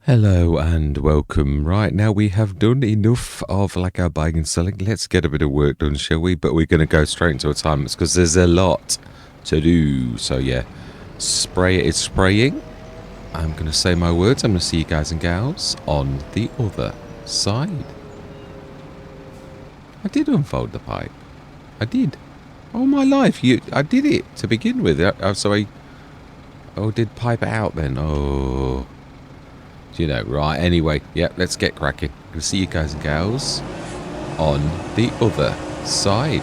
Hello and welcome. Right, now we have done enough of like our buying and selling. Let's get a bit of work done, shall we? But we're going to go straight into assignments because there's a lot to do. So yeah, spray is spraying. I'm going to say my words. I'm going to see you guys and gals on the other side. I did unfold the pipe. I did. All my life, I did it to begin with. I did pipe it out then. Oh. You know, right, anyway, yeah, let's get cracking. We'll see you guys and gals on the other side.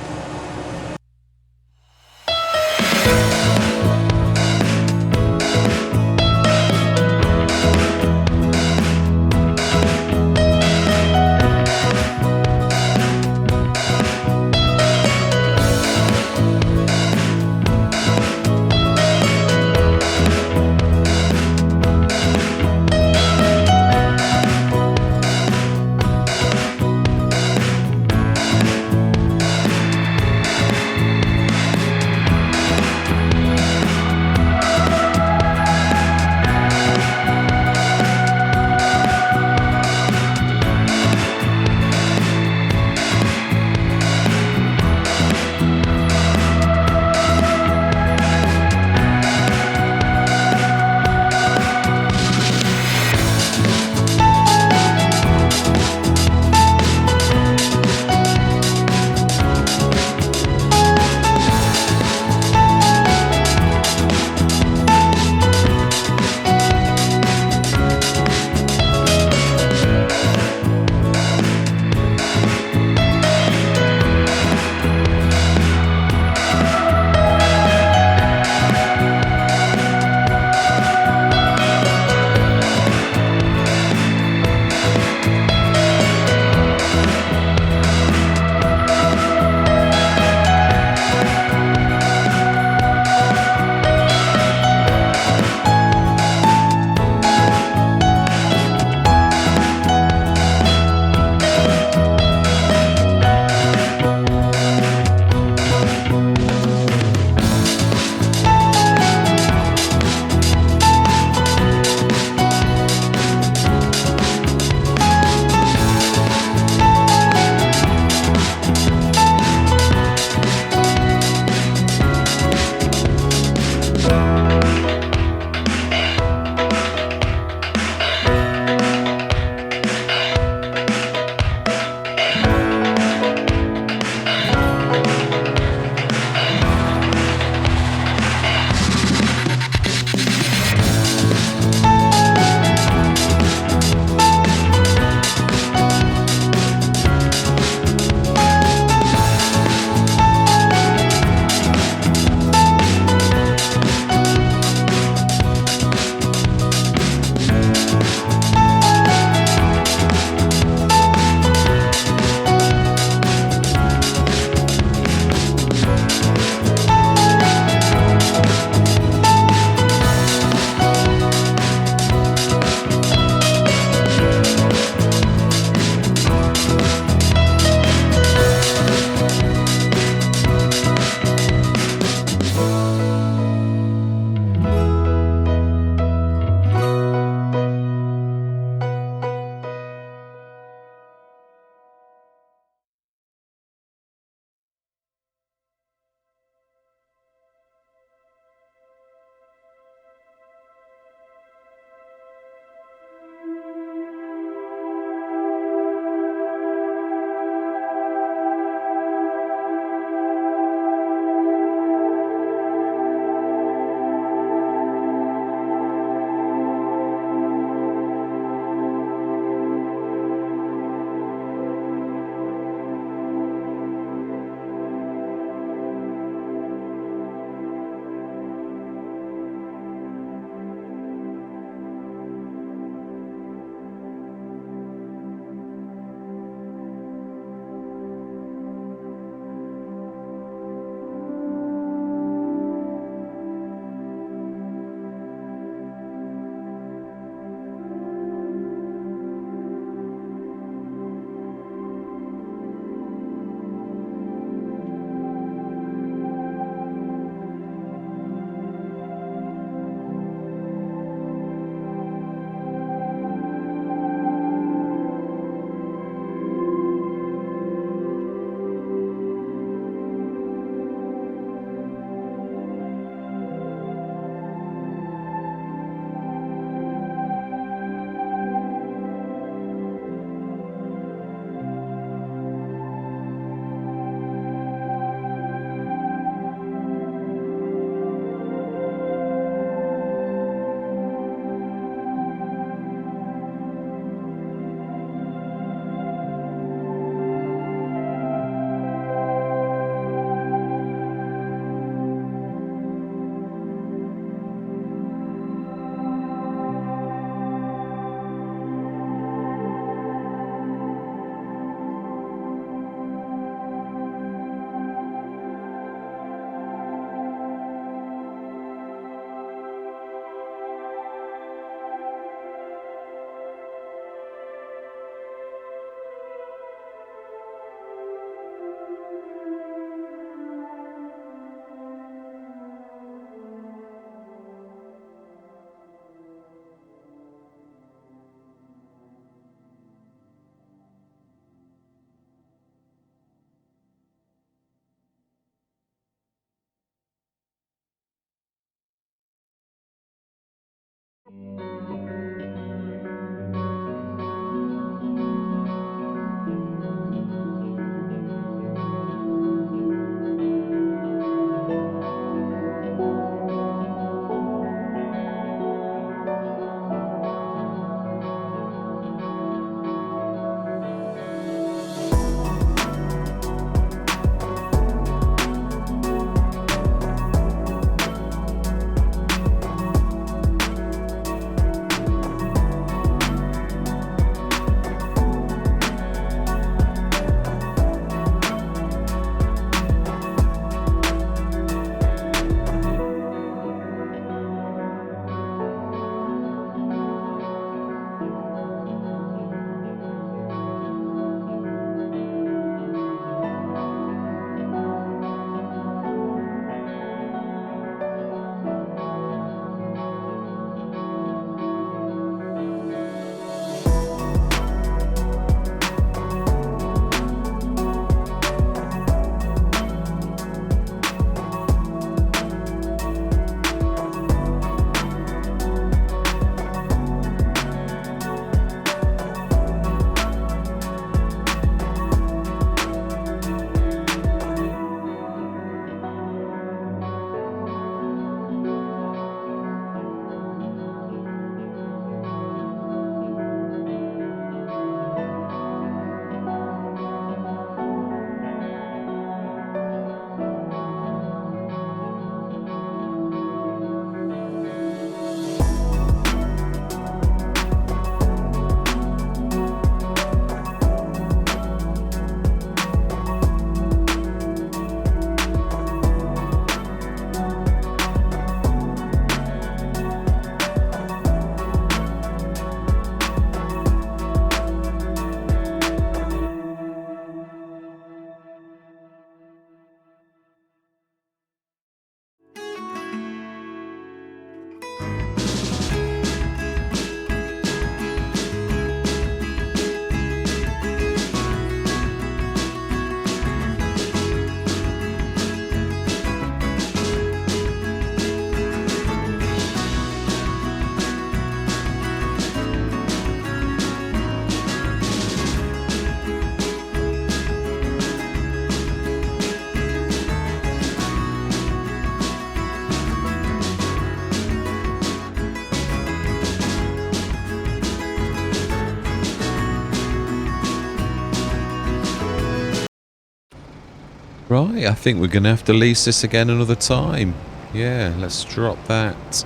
Right, I think we're going to have to lease this again another time. Yeah, let's drop that.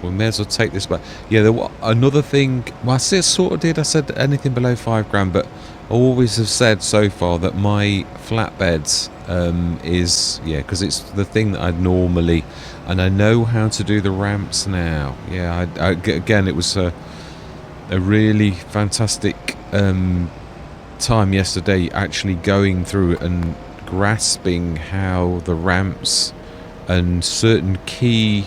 We may as well take this back. Yeah, another thing. Well, I sort of did. I said anything below 5 grand, but I always have said so far that my flatbeds is, yeah, because it's the thing that I'd normally, and I know how to do the ramps now. Yeah, again, it was a really fantastic time yesterday, actually going through and grasping how the ramps and certain key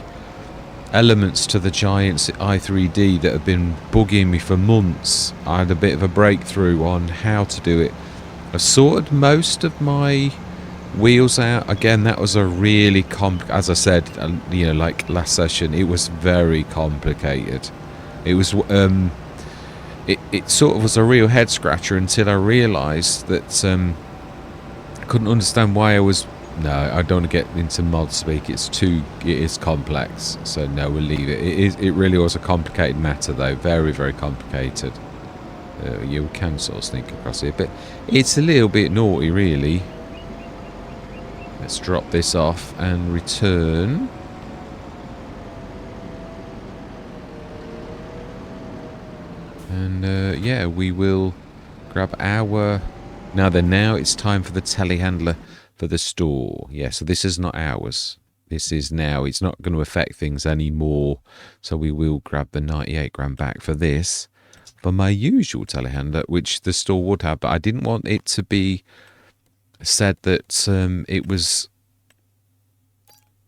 elements to the Giants i3D that have been bugging me for months. I had a bit of a breakthrough on how to do it. I've sorted most of my wheels out. Again, that was a really as I said, you know, like last session, it was very complicated. It was it sort of was a real head scratcher until I realised that I couldn't understand why I was. No, I don't want to get into mod speak. It is complex. So no, we'll leave it. It really was a complicated matter, though. Very, very complicated. You can sort of sneak across here, but it's a little bit naughty, really. Let's drop this off and return. And yeah, we will grab our. Now it's time for the telehandler for the store. Yeah, so this is not ours. This is now. It's not going to affect things anymore. So we will grab the 98 grand back for this. For my usual telehandler, which the store would have, but I didn't want it to be said that it was,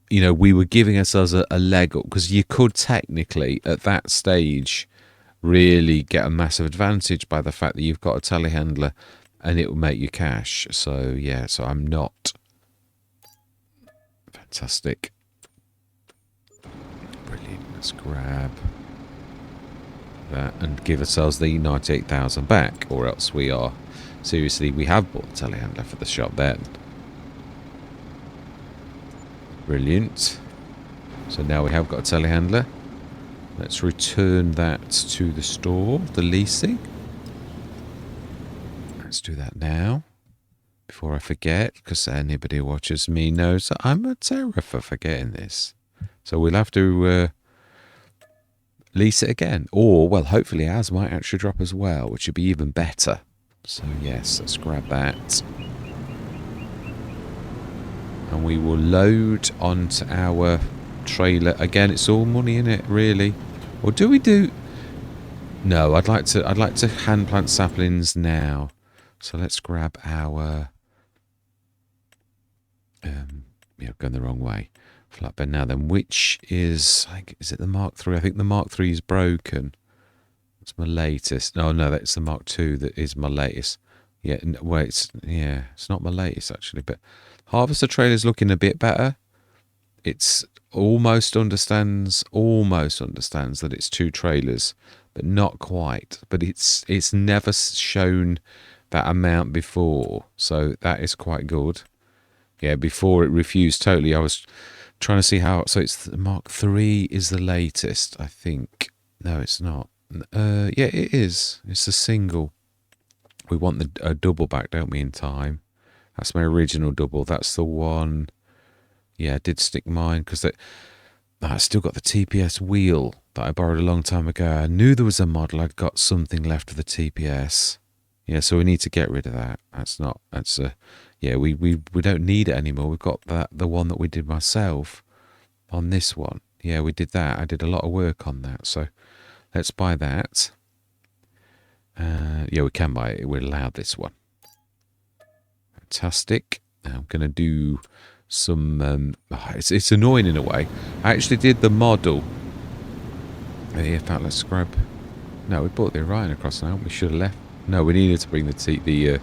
you know, we were giving ourselves a leg up, because you could technically at that stage really get a massive advantage by the fact that you've got a telehandler and it will make you cash. So yeah, so I'm not. Fantastic. Brilliant. Let's grab that and give ourselves the 98,000 back, or else we are seriously, we have bought the telehandler for the shop then. Brilliant. So now we have got a telehandler. Let's return that to the store, the leasing. Let's do that now, before I forget, because anybody who watches me knows that I'm a terror for forgetting this. So we'll have to lease it again. Or, well, hopefully ours might actually drop as well, which would be even better. So yes, let's grab that. And we will load onto our trailer. Again, it's all money in it, really. Or do we do... No, I'd like to hand plant saplings now. So let's grab our... yeah, going the wrong way. Flatbed now then, which is it the Mark III? I think the Mark III is broken. It's my latest. No, that's the Mark II that is my latest. Yeah, wait, it's not my latest actually, but Harvester trailer's looking a bit better. It's almost understands that it's 2 trailers, but not quite. But it's never shown that amount before, so that is quite good. Yeah, before it refused totally. I was trying to see how. So it's the Mark III is the latest, I think. No, it's not. Yeah, it is. It's a single. We want a double back, don't we, in time? That's my original double. That's the one. Yeah, I did stick mine because I still got the TPS wheel that I borrowed a long time ago. I knew there was a model. I'd got something left of the TPS. Yeah, so we need to get rid of that. Yeah, we don't need it anymore. We've got the one that we did myself on this one. Yeah, we did that. I did a lot of work on that. So let's buy that. Yeah, we can buy it. We're allowed this one. Fantastic. Now I'm going to do some... it's annoying in a way. I actually did the model. In fact, let's grab... No, we brought the Orion across now. We should have left. No, we needed to bring the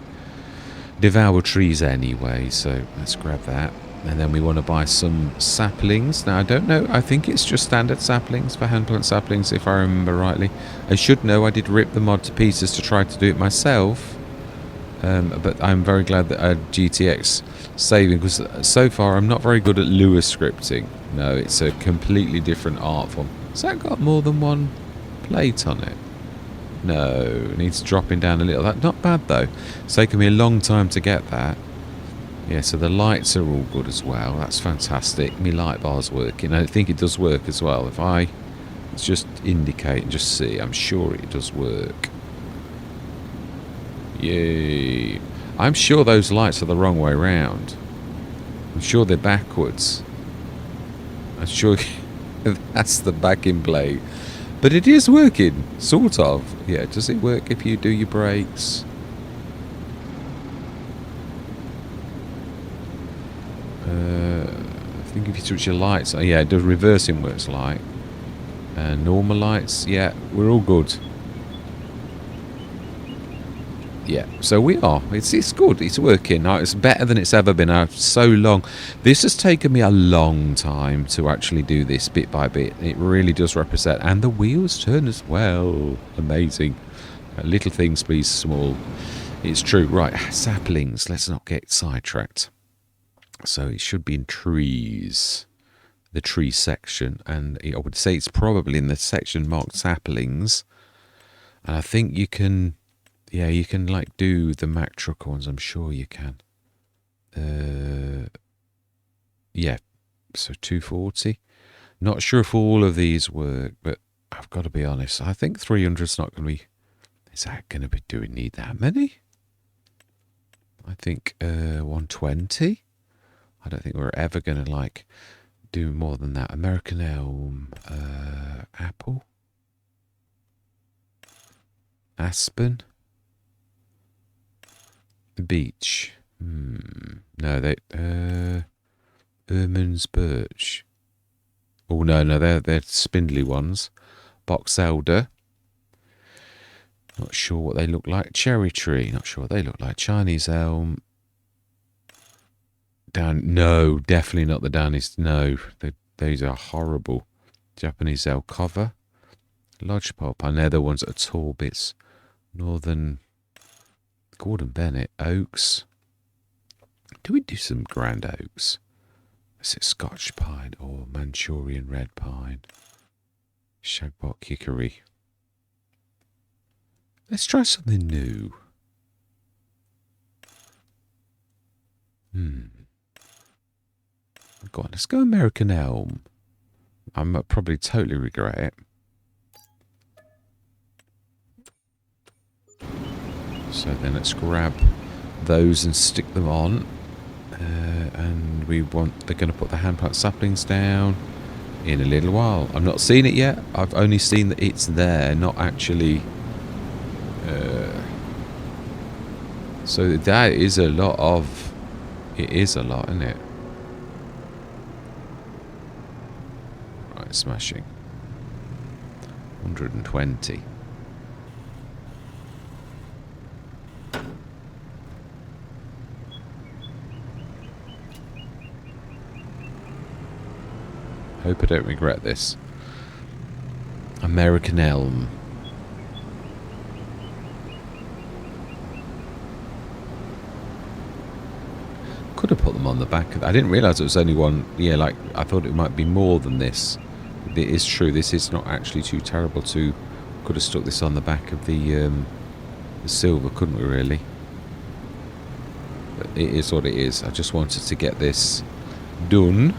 Devour trees anyway, so let's grab that. And then we want to buy some saplings. Now, I don't know. I think it's just standard saplings for handplant saplings, if I remember rightly. I should know I did rip the mod to pieces to try to do it myself. But I'm very glad that I had GTX saving, because so far I'm not very good at Lua scripting. No, it's a completely different art form. Has that got more than one plate on it? No, it needs dropping down a little. That's not bad though. It's taken me a long time to get that. Yeah, so the lights are all good as well. That's fantastic. My light bar's working. I think it does work as well. If I just indicate and just see, I'm sure it does work. Yay. I'm sure those lights are the wrong way round. I'm sure they're backwards. I'm sure that's the backing plate. But it is working, sort of. Yeah, does it work if you do your brakes? I think if you switch your lights, yeah, the reversing works like. Normal lights, yeah, we're all good. Yeah, so we are. It's good. It's working. It's better than it's ever been. So long. This has taken me a long time to actually do this bit by bit. It really does represent. And the wheels turn as well. Amazing. Little things be small. It's true. Right, saplings. Let's not get sidetracked. So it should be in trees. The tree section. And I would say it's probably in the section marked saplings. And I think you can... Yeah, you can like do the Mack truck ones. I'm sure you can. Yeah, so 240. Not sure if all of these work, but I've got to be honest. I think 300's not going to be... Is that going to be... Do we need that many? I think 120. I don't think we're ever going to like do more than that. American Elm, Apple, Aspen, Beech. No, they Ermines Birch. Oh no, they're spindly ones. Box Elder. Not sure what they look like. Cherry Tree. Not sure what they look like. Chinese Elm. No, definitely not the Downies. No, these are horrible. Japanese Elm Cover. Lodgepole Pine. They're the ones that are tall bits. Northern Gordon Bennett. Oaks. Do we do some grand oaks? Is it Scotch Pine or Manchurian Red Pine? Shagbark Hickory. Let's try something new. Go on, let's go American Elm. I probably totally regret it. So then let's grab those and stick them on. And they're going to put the hand plant saplings down in a little while. I've not seen it yet. I've only seen that it's there, not actually. So that is a lot of. It is a lot, isn't it? Right, smashing. 120. Hope I don't regret this. American Elm. Could have put them on the back. I didn't realise it was only one. Yeah, like I thought it might be more than this. It is true. This is not actually too terrible. Could have stuck this on the back of the silver, couldn't we? Really. But it is what it is. I just wanted to get this done.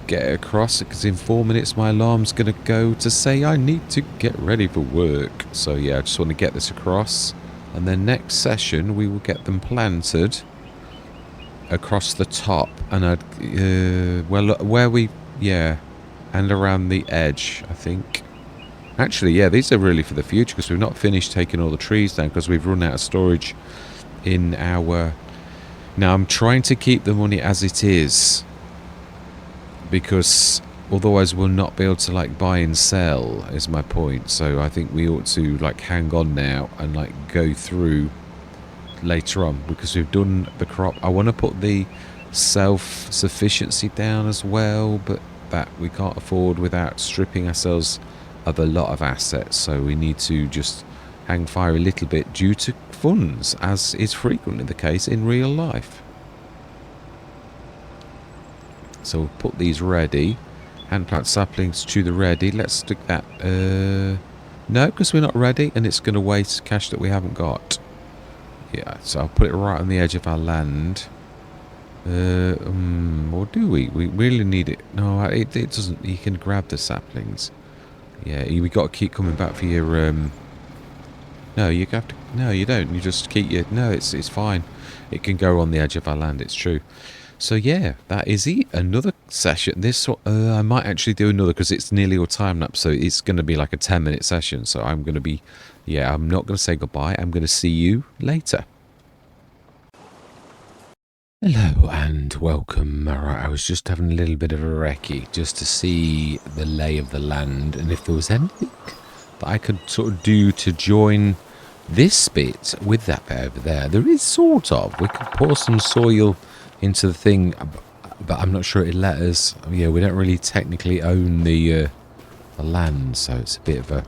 Get it across, because in 4 minutes my alarm's going to go to say I need to get ready for work. So yeah, I just want to get this across, and then next session we will get them planted across the top, and and around the edge, I think. Actually, yeah, these are really for the future, because we've not finished taking all the trees down, because we've run out of storage in our... Now I'm trying to keep the money as it is, because otherwise we'll not be able to like buy and sell, is my point. So I think we ought to like hang on now and like go through later on, because we've done the crop. I want to put the self-sufficiency down as well, but that we can't afford without stripping ourselves of a lot of assets. So we need to just hang fire a little bit due to funds, as is frequently the case in real life. So we'll put these ready. Hand plant saplings to the ready. Let's stick that No, because we're not ready, and it's going to waste cash that we haven't got. Yeah, so I'll put it right on the edge of our land. Or do we? We really need it. No, it doesn't. You can grab the saplings. Yeah, we got to keep coming back for your. No, you have to. No, you don't. You just keep your. No, it's fine. It can go on the edge of our land. It's true. So yeah, that is it. Another session. This I might actually do another because it's nearly all time lapse. So it's going to be like a 10-minute session. So I'm going to be. Yeah, I'm not going to say goodbye. I'm going to see you later. Hello and welcome. Alright, I was just having a little bit of a recce just to see the lay of the land and if there was anything that I could sort of do to join this bit with that bit over there. There is sort of. We could pour some soil into the thing, but I'm not sure it'd let us. Yeah, we don't really technically own the land, so it's a bit of a...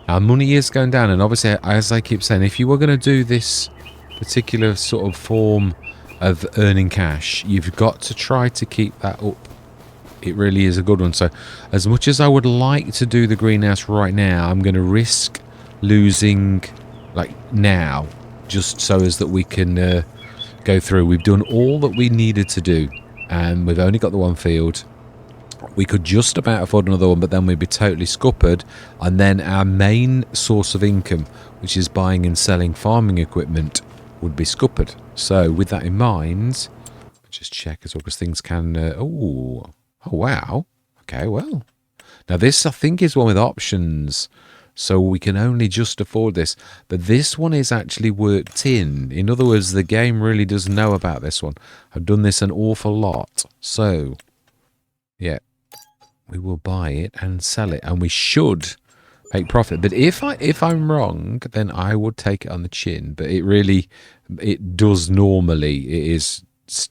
Our money is going down, and obviously, as I keep saying, if you were going to do this particular sort of form of earning cash, you've got to try to keep that up. It really is a good one. So as much as I would like to do the greenhouse right now, I'm going to risk losing like now just so as that we can go through. We've done all that we needed to do and we've only got the one field. We could just about afford another one, but then we'd be totally scuppered, and then our main source of income, which is buying and selling farming equipment, would be scuppered. So with that in mind, just check as well, because things can oh wow, okay, well now this I think is one with options, so we can only just afford this, but this one is actually worked in other words, the game really does know about this one. I've done this an awful lot, so yeah, we will buy it and sell it, and we should make profit. But if I'm wrong, then I would take it on the chin. But it does normally. It is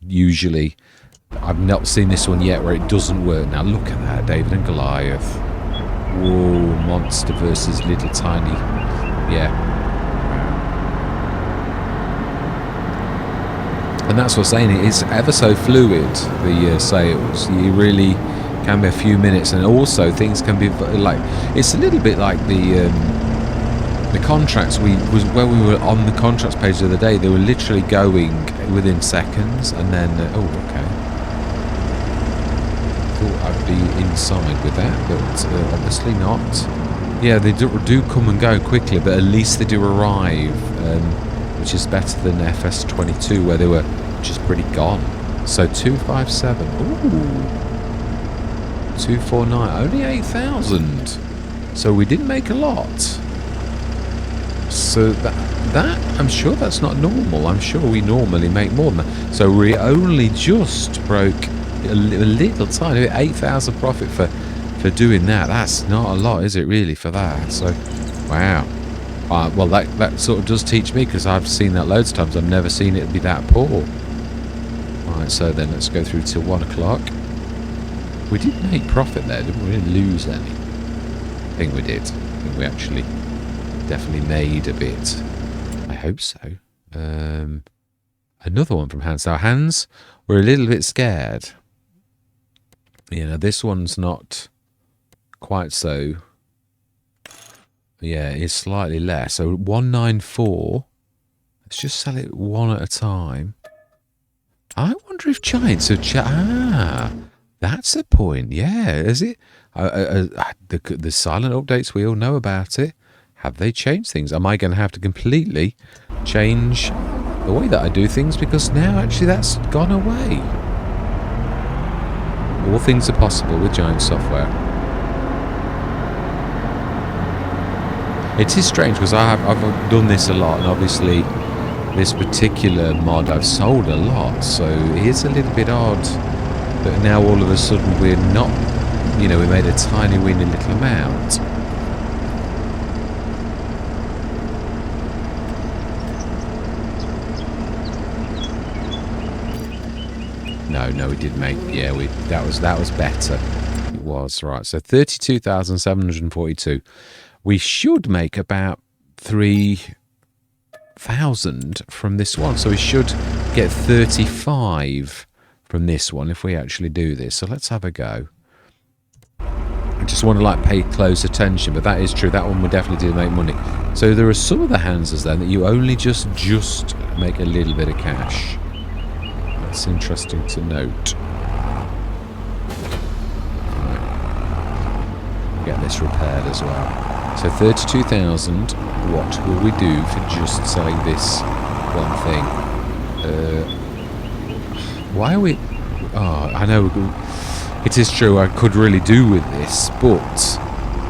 usually. I've not seen this one yet where it doesn't work. Now look at that, David and Goliath. Whoa, monster versus little tiny. Yeah. And that's what I'm saying. It is ever so fluid. The sales. You really can be a few minutes, and also things can be like, it's a little bit like the contracts. Where we were on the contracts page the other day, they were literally going within seconds, and then oh okay, thought I'd be inside with that, but obviously not. Yeah, they do come and go quickly, but at least they do arrive, which is better than FS25 where they were just pretty gone. So 257, ooh, 249, only 8,000. So we didn't make a lot. So that I'm sure that's not normal. I'm sure we normally make more than that. So we only just broke a little tiny 8,000 profit for doing that. That's not a lot, is it really, for that? So wow. Well, that sort of does teach me, because I've seen that loads of times. I've never seen it be that poor. Right, so then let's go through till 1 o'clock. We did make profit there, didn't we? We didn't lose any. I think we did. I think we actually definitely made a bit. I hope so. Another one from Hans. Now, Hans, we're a little bit scared. You know, this one's not quite so. Yeah, it's slightly less. So 194. Let's just sell it one at a time. I wonder if Giants are... that's the point. Yeah, is it? The silent updates, we all know about it. Have they changed things? Am I going to have to completely change the way that I do things? Because now, actually, that's gone away. All things are possible with Giant software. It is strange, because I've done this a lot, and obviously this particular mod I've sold a lot, so it is a little bit odd. But now all of a sudden we're not, you know, we made a tiny weeny little amount. No, we did make, yeah, that was better. It was, right. So 32,742. We should make about 3,000 from this one. So we should get 35 from this one if we actually do this. So let's have a go. just want to like pay close attention, but that is true. That one would definitely do make money. So there are some of the hands then that you only just make a little bit of cash. That's interesting to note. Right. Get this repaired as well. So 32,000. What will we do for just selling this one thing? Why are we? Oh, I know. It is true. I could really do with this, but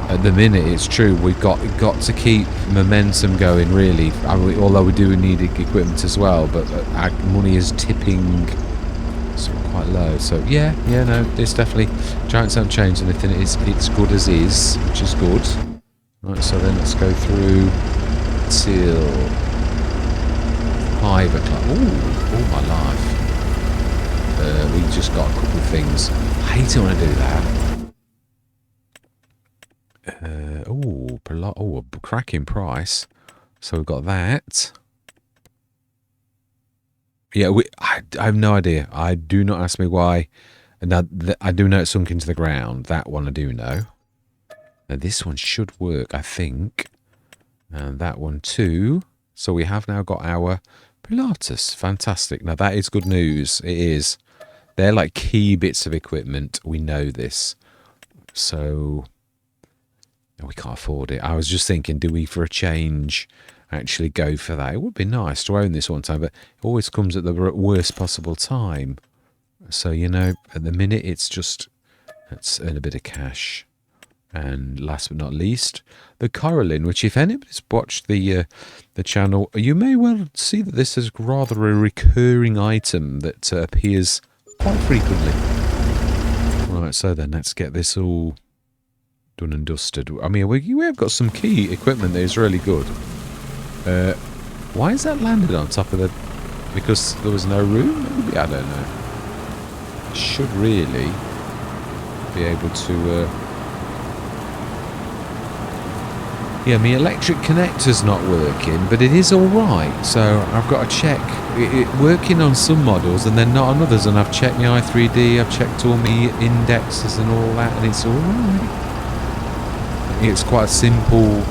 at the minute, it's true. We've got to keep momentum going. Really, although we do need equipment as well, but our money is tipping sort of quite low. So yeah, no, it's definitely Giants haven't changed anything. It's good as is, which is good. Right, so then let's go through till 5 o'clock. Oh my life. We just got a couple of things. I hate it when I do that. A cracking price. So we've got that. Yeah, I have no idea. I do not ask me why. Now, I do know it's sunk into the ground. That one I do know. Now this one should work, I think. And that one too. So we have now got our Pilatus. Fantastic. Now that is good news. It is. They're like key bits of equipment. We know this. So we can't afford it. I was just thinking, do we for a change actually go for that? It would be nice to own this one time, but it always comes at the worst possible time. So, you know, at the minute it's just, let's earn a bit of cash. And last but not least, the Coralline, which if anybody's watched the channel, you may well see that this is rather a recurring item that appears quite frequently. Right, so then let's get this all done and dusted. I mean, we have got some key equipment that is really good. Why is that landed on top of the... Because there was no room? Maybe, I don't know. Should really be able to... Yeah, my electric connector's not working, but it is alright. So I've got to check it working on some models and then not on others. And I've checked my i3D, I've checked all my indexes and all that, and it's alright. It's quite a simple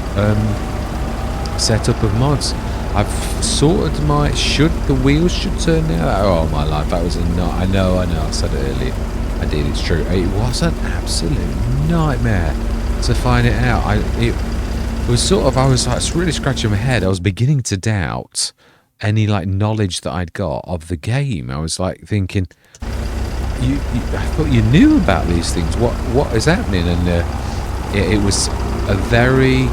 setup of mods. I've sorted my... the wheels should turn now? Oh my life, that was a I know, I said it earlier. I did, it's true. It was an absolute nightmare to find it out. It was sort of, I was like really scratching my head. I was beginning to doubt any like knowledge that I'd got of the game. I was like thinking, I thought you knew about these things. What is happening? And it was a very...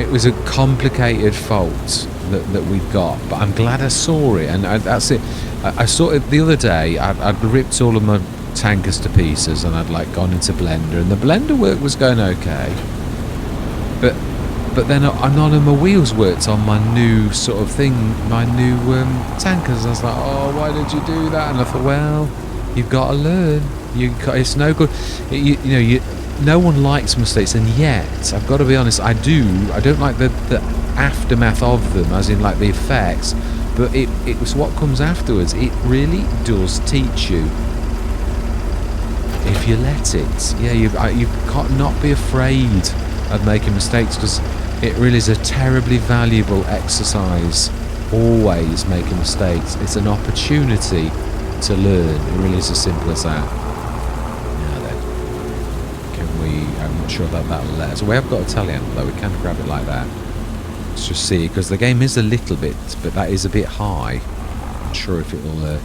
It was a complicated fault that we'd got, but I'm glad I saw it, and that's it. I saw it the other day. I'd ripped all of my tankers to pieces, and I'd like gone into Blender, and the Blender work was going okay, but then none of my wheels worked on my new sort of thing, my new tankers. I was like, oh, why did you do that? And I thought, well, you've got to learn. It's no good. No one likes mistakes, and yet I've got to be honest, I don't like the aftermath of them, as in like the effects, but it was what comes afterwards. It really does teach you if you let it. Yeah, you've got not be afraid of making mistakes, because it really is a terribly valuable exercise. Always making mistakes. It's an opportunity to learn. It really is as simple as that. I'm not sure that that'll let us. We have got a telehandler though, we can grab it like that. Let's just see, because the game is a little bit, but that is a bit high. I'm not sure if it'll let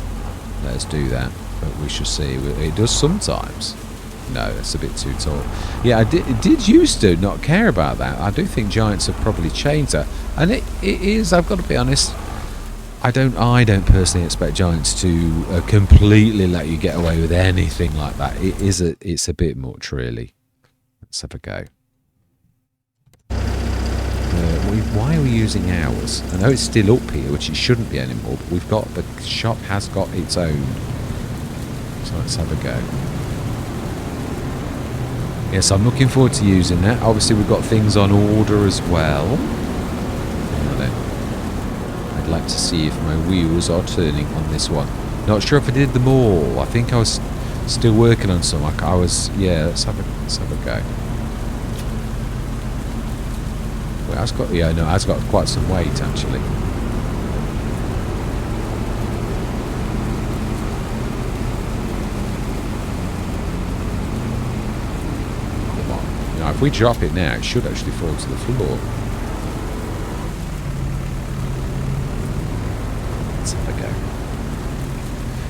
us do that, but we shall see. It does sometimes. No, it's a bit too tall. Yeah, I did used to not care about that. I do think Giants have probably changed that, and it is. I've got to be honest. I don't personally expect Giants to completely let you get away with anything like that. It's a bit much, really. Let's have a go. Why are we using ours? I know it's still up here, which it shouldn't be anymore, but the shop has got its own. So let's have a go. Yes, I'm looking forward to using that. Obviously, we've got things on order as well. Now then, I'd like to see if my wheels are turning on this one. Not sure if I did them all. I think I was Still working on some. I was, yeah. Let's have a go. Well, that's got, yeah, no, that's got quite some weight actually. Come on. Now, if we drop it now, it should actually fall to the floor. Let's have a go.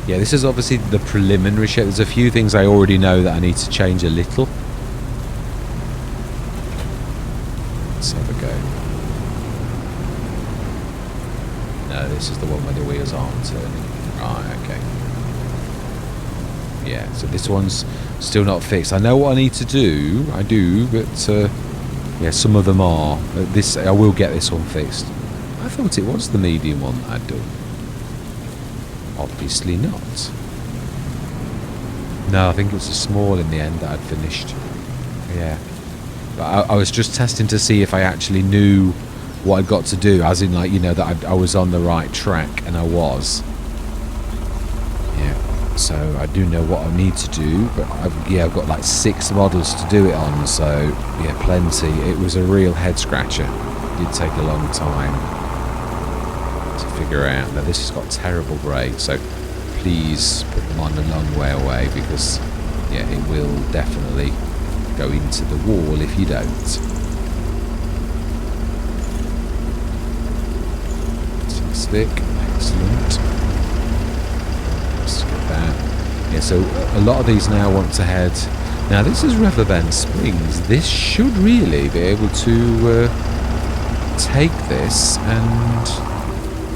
Yeah, this is obviously the preliminary shape. There's a few things I already know that I need to change a little. Let's have a go. No, this is the one where the wheels aren't turning. Right, okay. Yeah, so this one's still not fixed. I know what I need to do. I do, but yeah, some of them are. This, I will get this one fixed. I thought it was the medium one that I'd done. Obviously not. No, I think it was the small in the end that I'd finished. Yeah. But I was just testing to see if I actually knew what I'd got to do, as in, like, you know, that I was on the right track, and I was. Yeah. So I do know what I need to do, but I've got like 6 models to do it on, so yeah, plenty. It was a real head scratcher. It did take a long time to figure out that this has got terrible brakes, so please put them on a long way away, because yeah, it will definitely go into the wall if you don't. Fantastic, excellent. Let's get that. Yeah, so a lot of these now want to head. Now this is Riverbend Springs. This should really be able to take this and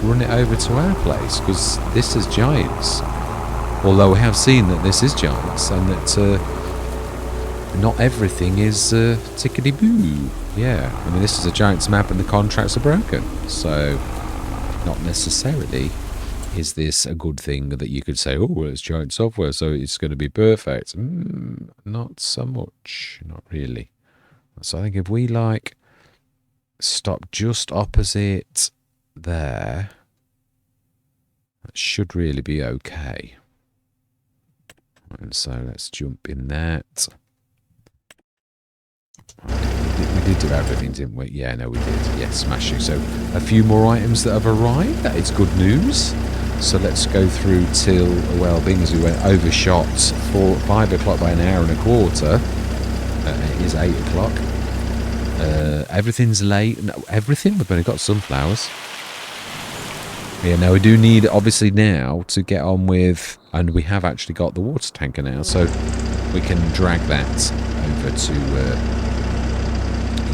run it over to our place, because this is Giants. Although we have seen that this is Giants, and that not everything is tickety-boo. Yeah, I mean, this is a Giants map and the contracts are broken, so not necessarily is this a good thing that you could say, oh, well, it's Giant software, so it's going to be perfect. Not so much, not really. So I think if we, like, stop just opposite there, that should really be okay. And so let's jump in that. We did do everything, didn't we? Yeah, no, we did. Yes, smashing. So a few more items that have arrived. That is good news. So let's go through till, well, being as we went overshot for 5 o'clock by an hour and a quarter. It is 8 o'clock. Everything's late. No, everything? We've only got sunflowers. Yeah, now we do need, obviously, now to get on with, and we have actually got the water tanker now, so we can drag that over to,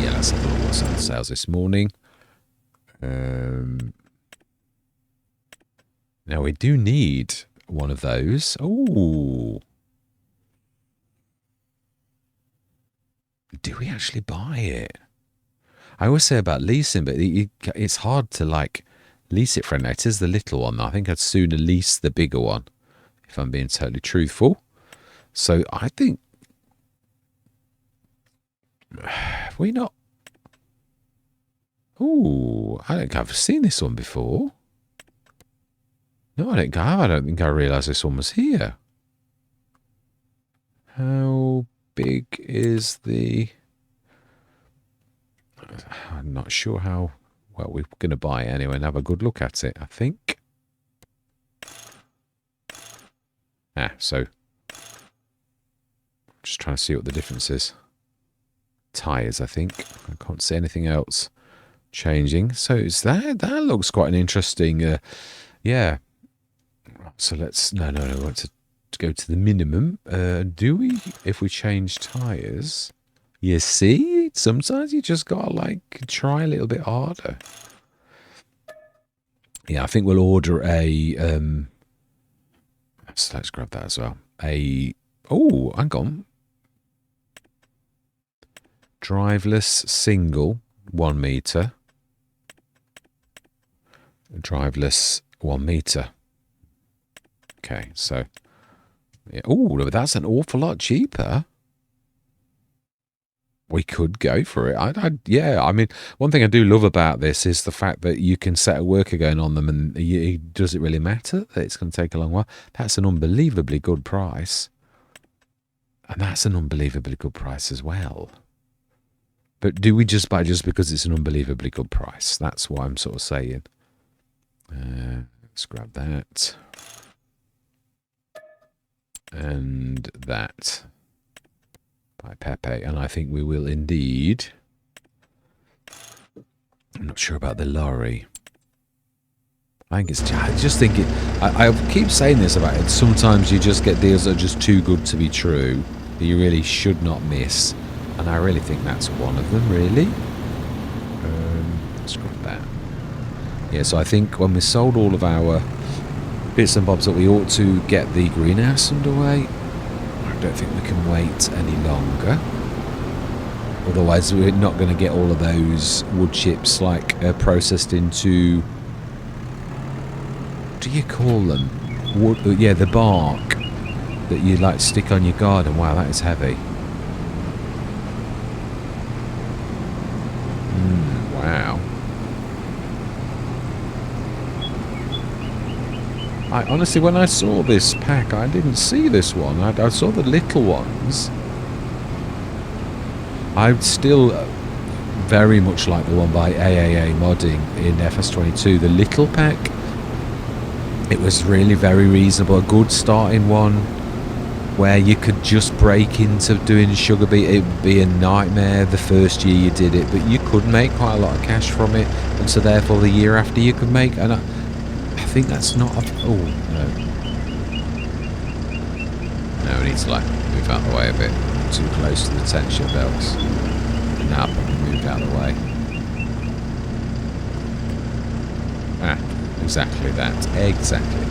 yeah, let's have a look what's on sales this morning. Now we do need one of those. Oh, do we actually buy it? I always say about leasing, but it's hard to, like, lease it for a night. It is the little one. I think I'd sooner lease the bigger one, if I'm being totally truthful. So I think, have we not? Oh, I don't think I've seen this one before. No, I don't think I have. I don't think I realised this one was here. How big is the... I'm not sure how... Well, we're going to buy it anyway and have a good look at it, I think. So... Just trying to see what the difference is. Tyres, I think. I can't see anything else changing. So is that looks quite an interesting... yeah. So let's... No. We want to go to the minimum. Do we... If we change tyres... You see? Sometimes you just got to, like, try a little bit harder. Yeah, I think we'll order a... so let's grab that as well. Oh, hang on. Driveless single 1 metre. Driveless 1 metre. Okay, so... Yeah. Oh, that's an awful lot cheaper. We could go for it. Yeah, I mean, one thing I do love about this is the fact that you can set a worker going on them, and does it really matter that it's going to take a long while? That's an unbelievably good price. And that's an unbelievably good price as well. But do we just buy just because it's an unbelievably good price? That's what I'm sort of saying. Let's grab that. And that. By Pepe. And I think we will indeed. I'm not sure about the lorry. I just think it. I keep saying this about it. Sometimes you just get deals that are just too good to be true that you really should not miss, and I really think that's one of them. Really. Let's grab that. Yeah. So I think when we sold all of our bits and bobs, that we ought to get the greenhouse underway. I don't think we can wait any longer. Otherwise, we're not going to get all of those wood chips processed into. What do you call them? Wood, yeah, the bark that you stick on your garden. Wow, that is heavy. Wow. I honestly, when I saw this pack, I didn't see this one. I saw the little ones. I still very much like the one by AAA Modding in FS25, the little pack. It was really very reasonable, a good starting one where you could just break into doing sugar beet. It would be a nightmare the first year you did it, but you could make quite a lot of cash from it, and so therefore the year after you could make, and I think that's not a... Oh, no. No, we need to move out of the way a bit. Too close to the tension belts. Now probably moved out of the way. Exactly that. Exactly.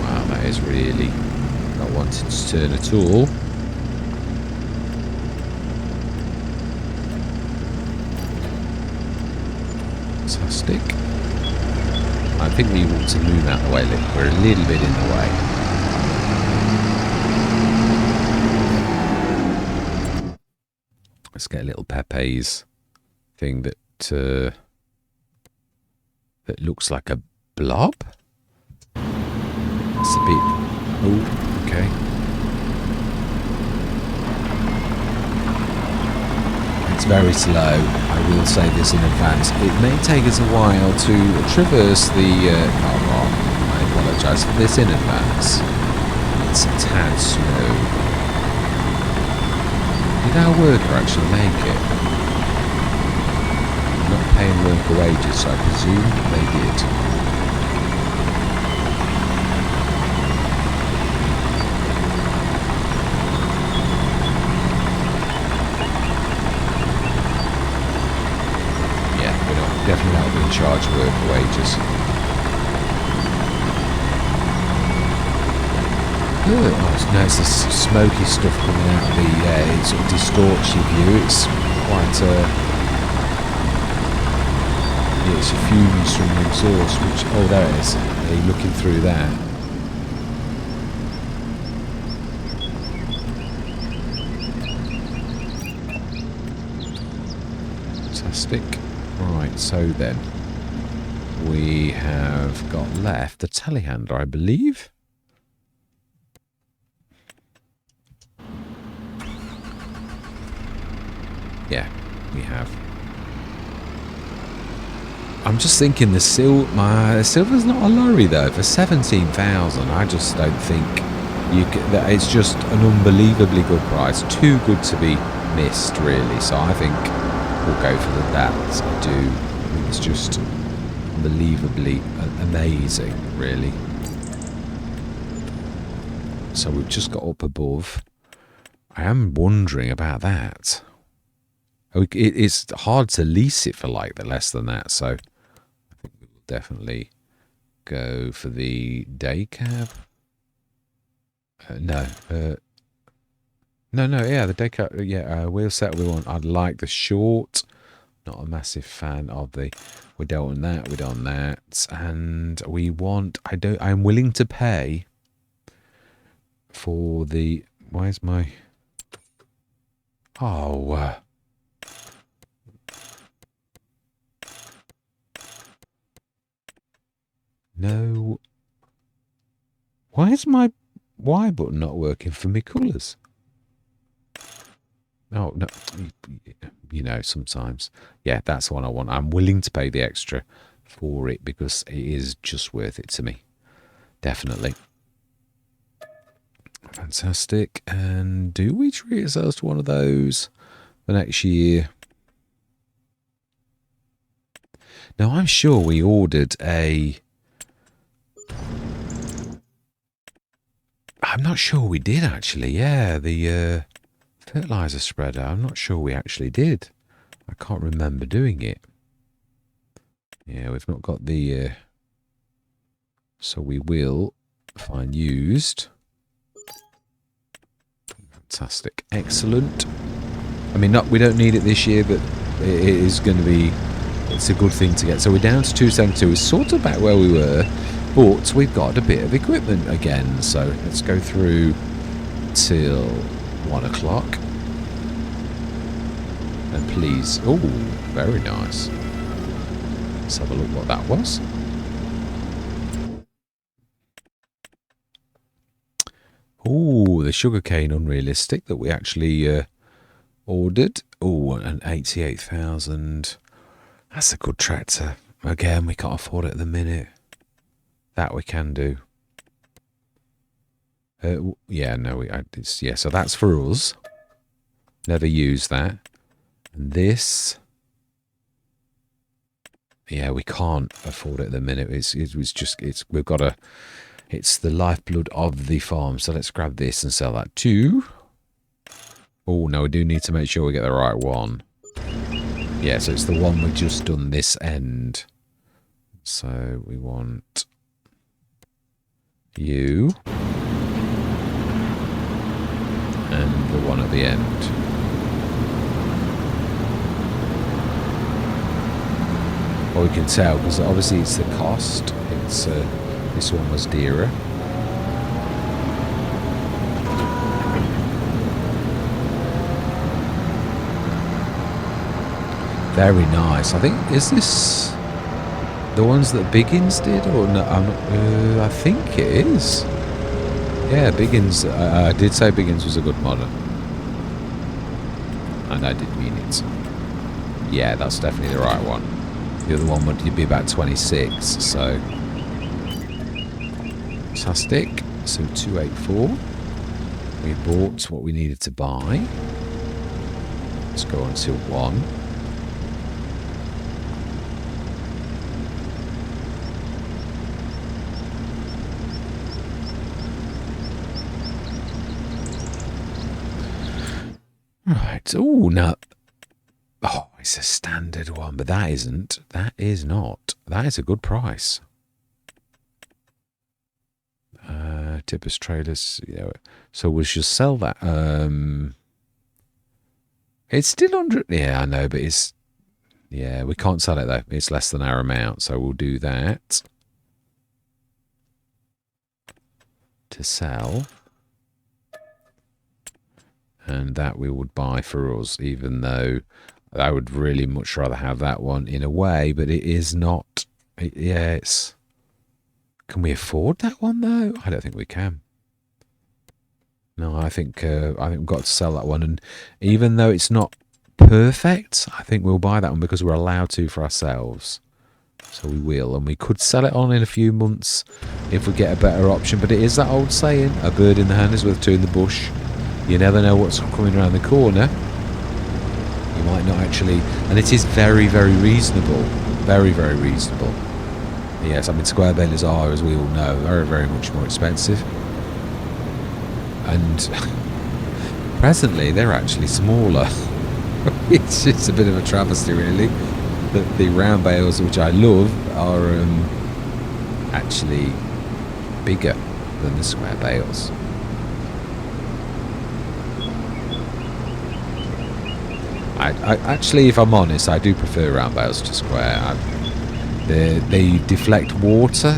Wow, that is really not wanting to turn at all. Fantastic. I think we want to move out of the way a little. We're a little bit in the way. Let's get a little Pepe's thing that that looks like a blob. It's a bit... Oh, okay. It's very slow. I will say this in advance. It may take us a while to traverse the car park. I apologise for this in advance. It's a tad slow. Did our worker actually make it? I'm not paying worker wages, so I presume they did. Yeah, we're not, definitely not being charged worker wages. Oh, no, it's this smoky stuff coming out of the it sort of distorts your view. It's quite yeah, it's fumes from the exhaust, which, oh, there it is. Are you looking through that? Fantastic. Right, so then we have got left the telehandler, I believe. Yeah, we have. I'm just thinking the silver's not a lorry though. For 17,000, I just don't think you can, that it's just an unbelievably good price. Too good to be missed, really. So I think we'll go for that. I do. I think it's just unbelievably amazing, really. So we've just got up above. I am wondering about that. It's hard to lease it for less than that, so I think we will definitely go for the day cab. No, yeah, the day cab. Yeah, wheel set we want. I'd like the short. Not a massive fan of the. We don't want that. We don't want that, and we want. I'm willing to pay for the. Where's my? Oh. No, Why is my Y button not working for me colours? Oh, no. You know, sometimes. Yeah, that's the one I want. I'm willing to pay the extra for it because it is just worth it to me. Definitely. Fantastic. And do we treat ourselves to one of those for next year? Now, I'm sure we ordered a... I'm not sure we did, actually. Yeah, the fertilizer spreader. I'm not sure we actually did. I can't remember doing it. Yeah, we've not got the... so we will find used. Fantastic. Excellent. I mean, we don't need it this year, but it is going to be... It's a good thing to get. So we're down to 272. It's sort of back where we were, but we've got a bit of equipment again. So let's go through till 1 o'clock. And please... Oh, very nice. Let's have a look what that was. Oh, the sugarcane unrealistic that we actually ordered. Oh, an 88,000. That's a good tractor. Again, we can't afford it at the minute. That we can do. Yeah, no, yeah, so that's for us. Never use that. And this... Yeah, we can't afford it at the minute. We've got to... It's the lifeblood of the farm. So let's grab this and sell that too. Oh, no, we do need to make sure we get the right one. Yeah, so it's the one we've just done this end. So we want you. And the one at the end. Well, we can tell, because obviously it's the cost. It's... this one was dearer. Very nice. I think, is this the ones that Biggins did, or no? I'm not, I think it is. Yeah, Biggins. I did say Biggins was a good modder, and I did mean it. Yeah, that's definitely the right one. The other one would be about 26. So. Fantastic. So 284. We bought what we needed to buy. Let's go on to 1. Right. Oh, no. Oh, it's a standard one, but that isn't. That is not. That is a good price. Tippers traders, you know, so we should sell that. It's still under. Yeah, I know, but it's. Yeah, we can't sell it though. It's less than our amount, so we'll do that. To sell. And that we would buy for us, even though I would really much rather have that one in a way, but it is not. Yeah, it's. Can we afford that one though? I don't think we can. No, I think we've got to sell that one, and even though it's not perfect, I think we'll buy that one because we're allowed to for ourselves. So we will, and we could sell it on in a few months if we get a better option. But it is that old saying: a bird in the hand is worth two in the bush. You never know what's coming around the corner. You might not actually, and it is very, very reasonable. Very, very reasonable. Yes, I mean, square balers are, as we all know, very, very much more expensive. And presently, they're actually smaller. It's just a bit of a travesty, really. That the round bales, which I love, are actually bigger than the square bales. I actually, if I'm honest, I do prefer round bales to square. They deflect water,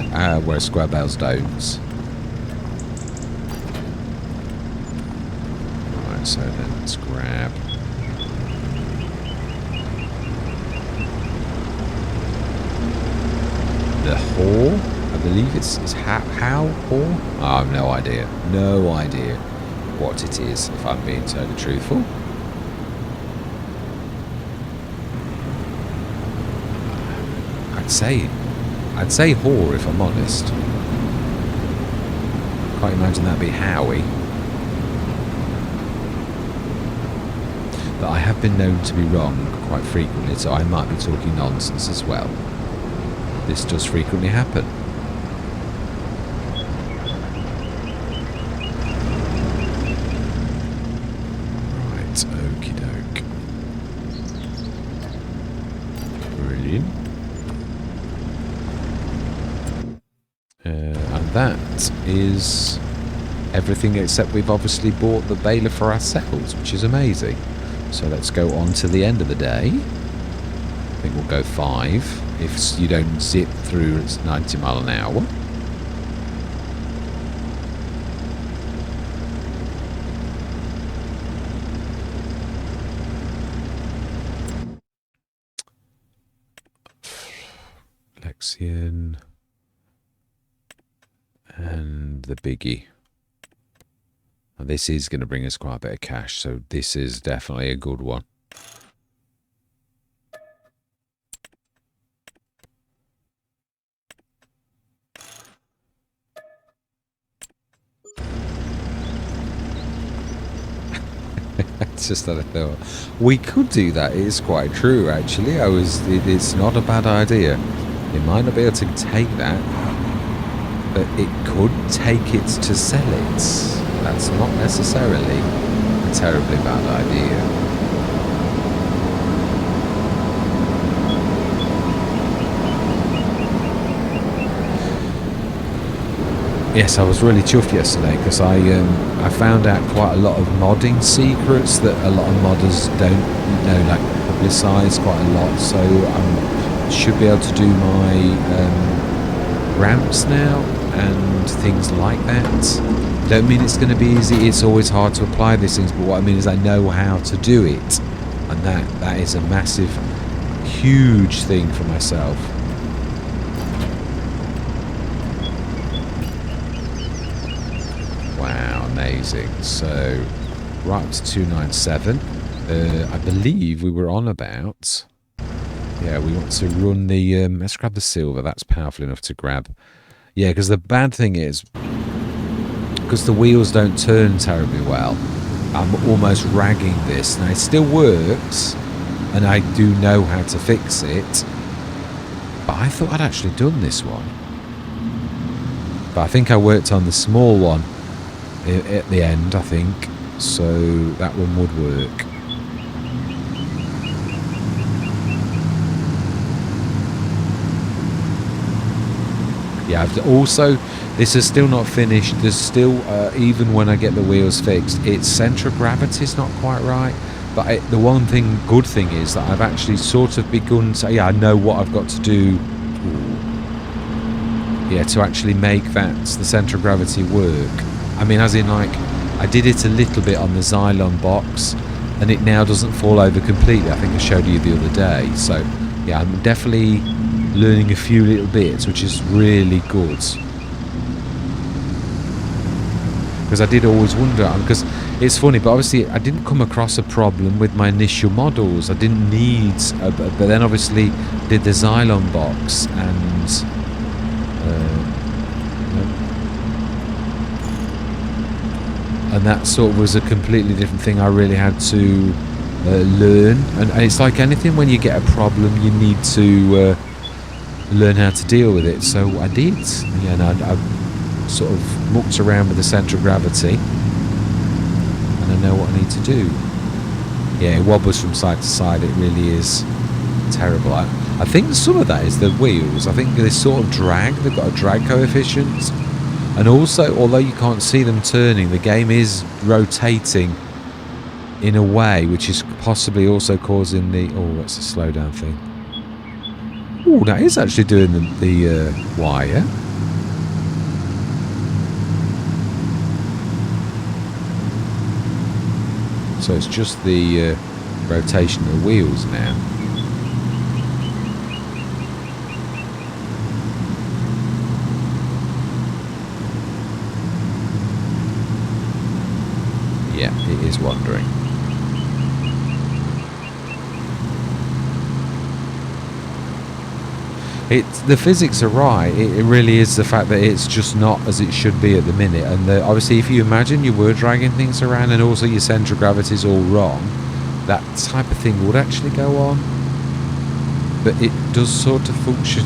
whereas square bales don't. Alright, so then let's grab... the haul. I believe it's how or I have no idea. No idea what it is, if I'm being totally truthful. I'd say whore if I'm honest. Can't imagine that'd be Howie. But I have been known to be wrong quite frequently, so I might be talking nonsense as well. This does frequently happen. Right, okie doke. Brilliant. And that is everything except we've obviously bought the baler for ourselves, which is amazing. So let's go on to the end of the day. I think we'll go 5 if you don't zip through it's 90 mile an hour. Lexian and the biggie. And this is going to bring us quite a bit of cash, so this is definitely a good one. It's just that I thought we could do that. It is quite true, actually. It's not a bad idea. It might not be able to take that, but it could take it to sell it. That's not necessarily a terribly bad idea. Yes, I was really chuffed yesterday because I found out quite a lot of modding secrets that a lot of modders don't like publicise quite a lot. So I should be able to do my ramps now and things like that. Don't mean it's going to be easy. It's always hard to apply these things, but what I mean is I know how to do it, and that is a massive, huge thing for myself. Wow, amazing. So right up to 297. I believe we were on about. Yeah, we want to run the. Let's grab the silver. That's powerful enough to grab. Yeah, because the bad thing is, because the wheels don't turn terribly well, I'm almost ragging this. Now, it still works, and I do know how to fix it, but I thought I'd actually done this one. But I think I worked on the small one at the end, I think, so that one would work. Yeah, also, this is still not finished. There's still, even when I get the wheels fixed, its centre of gravity is not quite right. But the one thing, good thing is that I've actually sort of begun to, yeah, I know what I've got to do. Yeah, to actually make the centre of gravity work. I mean, as in, like, I did it a little bit on the Xylon box, and it now doesn't fall over completely. I think I showed you the other day. So, yeah, I'm definitely learning a few little bits, which is really good. Because I did always wonder, because it's funny, but obviously I didn't come across a problem with my initial models. I didn't need, but then obviously did the Xylon box, and that sort of was a completely different thing. I really had to learn, and it's like anything, when you get a problem, you need to learn how to deal with it. So I did, and I sort of mucked around with the centre of gravity, and I know what I need to do. Yeah, it wobbles from side to side. It really is terrible. I think some of that is the wheels. I think they sort of drag. They've got a drag coefficient, and also, although you can't see them turning, the game is rotating in a way which is possibly also causing the. Oh, that's a slow down thing. Oh, that is actually doing the wire. So it's just the rotation of the wheels now. Yeah, it is wandering. The physics are right. It really is the fact that it's just not as it should be at the minute. And obviously, if you imagine you were dragging things around and also your centre of gravity is all wrong, that type of thing would actually go on. But it does sort of function.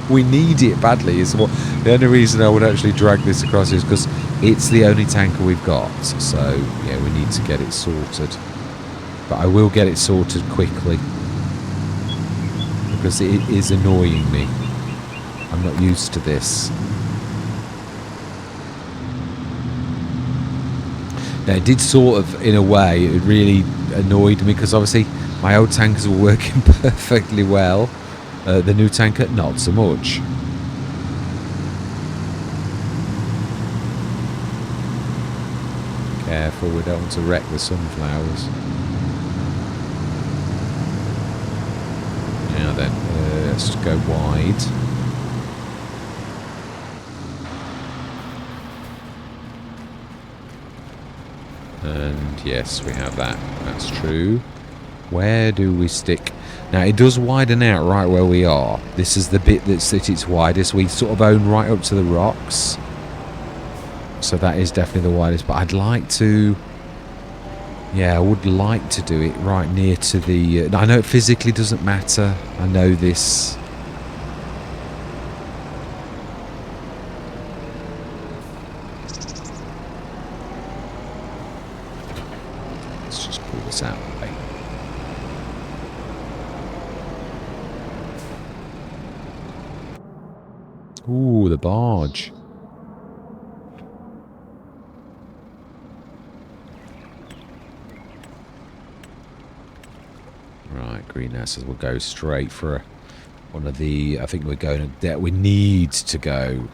We need it badly. Is what the only reason I would actually drag this across is because it's the only tanker we've got. So yeah, we need to get it sorted. But I will get it sorted quickly. Because it is annoying me. I'm not used to this. Now, it did sort of, in a way, it really annoyed me because obviously my old tankers were working perfectly well. The new tanker, not so much. Careful, we don't want to wreck the sunflowers. Now then, let's go wide. And yes, we have that. That's true. Where do we stick? Now, it does widen out right where we are. This is the bit that's at its widest. We sort of own right up to the rocks. So that is definitely the widest. But I'd like to... Yeah, I would like to do it right near to the... I know it physically doesn't matter. I know this. Let's just pull this out of the way. Ooh, the barge. Right, greenhouses will go straight for one of the... I think we're going there. We need to go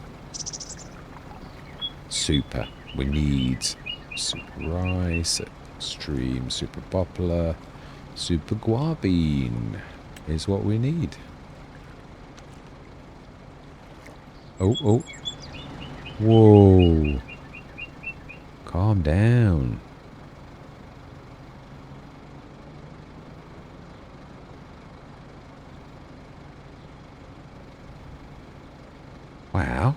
super. We need super rice, extreme, super popular, super guavine is what we need. Oh, oh. Whoa. Calm down. Wow.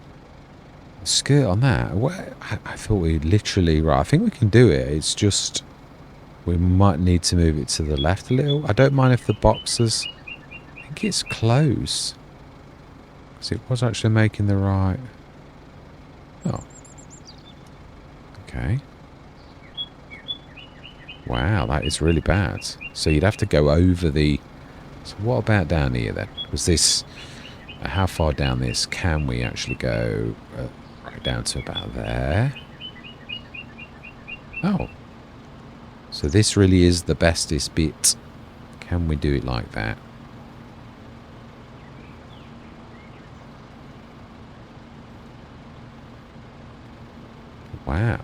Skirt on that. What? I thought we literally... Right, I think we can do it. It's just... We might need to move it to the left a little. I don't mind if the boxes... I think it's close. Because it was actually making the right... Oh. Okay. Wow, that is really bad. So you'd have to go over the... So what about down here then? Was this... How far down this can we actually go? Right down to about there. Oh. So this really is the bestest bit. Can we do it like that? Wow.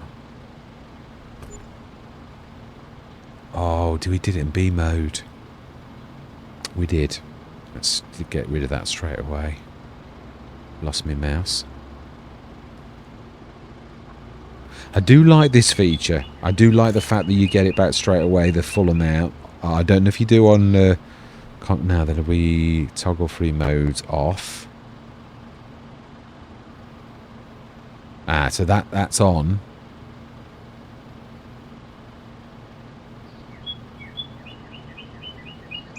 Oh, we did it in B mode. We did. Let's get rid of that straight away. Lost my mouse. I do like this feature. I do like the fact that you get it back straight away, the full amount. I don't know if you do on... now that we toggle free modes off. Ah, so that's on.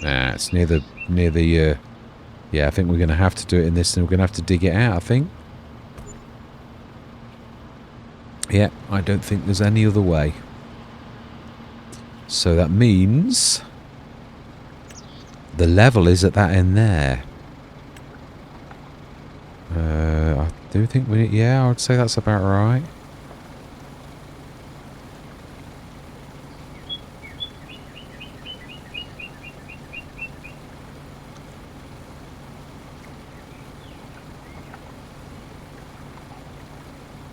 Ah, it's near the... yeah, I think we're going to have to do it in this, and we're going to have to dig it out, I think. Yeah, I don't think there's any other way. So that means the level is at that end there. I do think we... Yeah, I would say that's about right.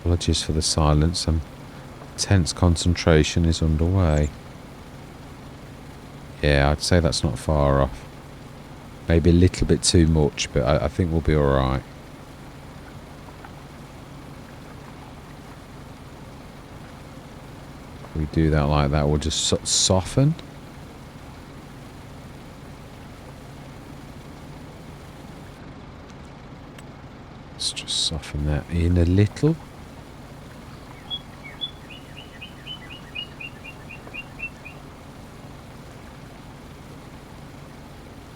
Apologies for the silence. Some tense concentration is underway. Yeah, I'd say that's not far off. Maybe a little bit too much, but I think we'll be alright. We do that like that. We'll just soften. Let's just soften that in a little.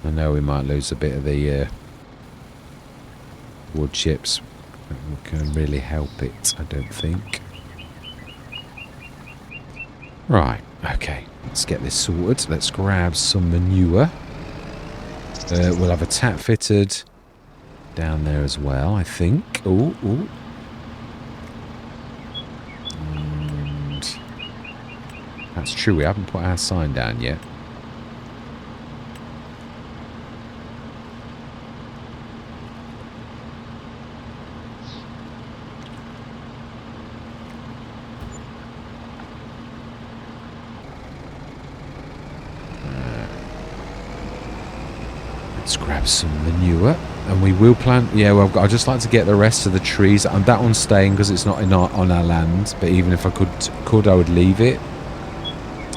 I know we might lose a bit of the wood chips. We can really help it, I don't think. Right, okay. Let's get this sorted. Let's grab some manure. We'll have a tap fitted down there as well, I think. Ooh, ooh. And that's true, we haven't put our sign down yet. Let's grab some manure, and we will plant. Yeah, well, I'd just like to get the rest of the trees. And that one's staying because it's not on our land. But even if I could, I would leave it.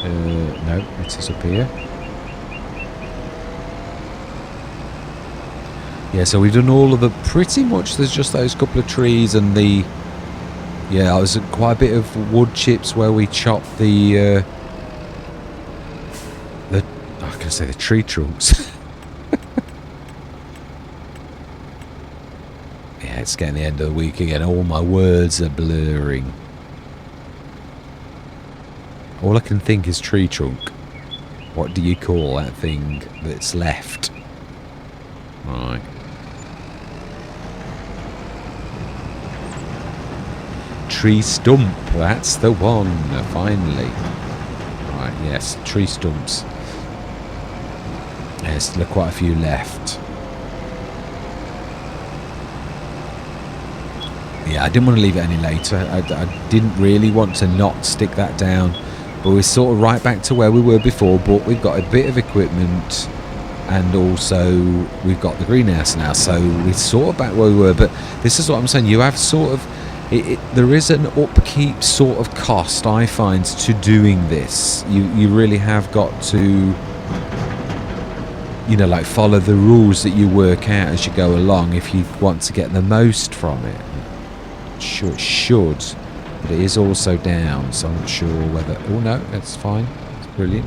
No, it is up here. Yeah, so we've done all of the. Pretty much, there's just those couple of trees and the. Yeah, there's quite a bit of wood chips where we chopped the. I can say the tree trunks. Yeah, it's getting the end of the week again. All my words are blurring. All I can think is tree trunk. What do you call that thing that's left? Right. Tree stump. That's the one. Finally. Right, yes. Tree stumps. Yes, there are quite a few left. Yeah, I didn't want to leave it any later. I didn't really want to not stick that down. But we're sort of right back to where we were before. But we've got a bit of equipment. And also, we've got the greenhouse now. So we're sort of back where we were. But this is what I'm saying. You have sort of... there is an upkeep sort of cost, I find, to doing this. You really have got to... You know, like follow the rules that you work out as you go along if you want to get the most from it. Sure, it should, but it is also down, so I'm not sure whether... Oh no, that's fine. It's brilliant.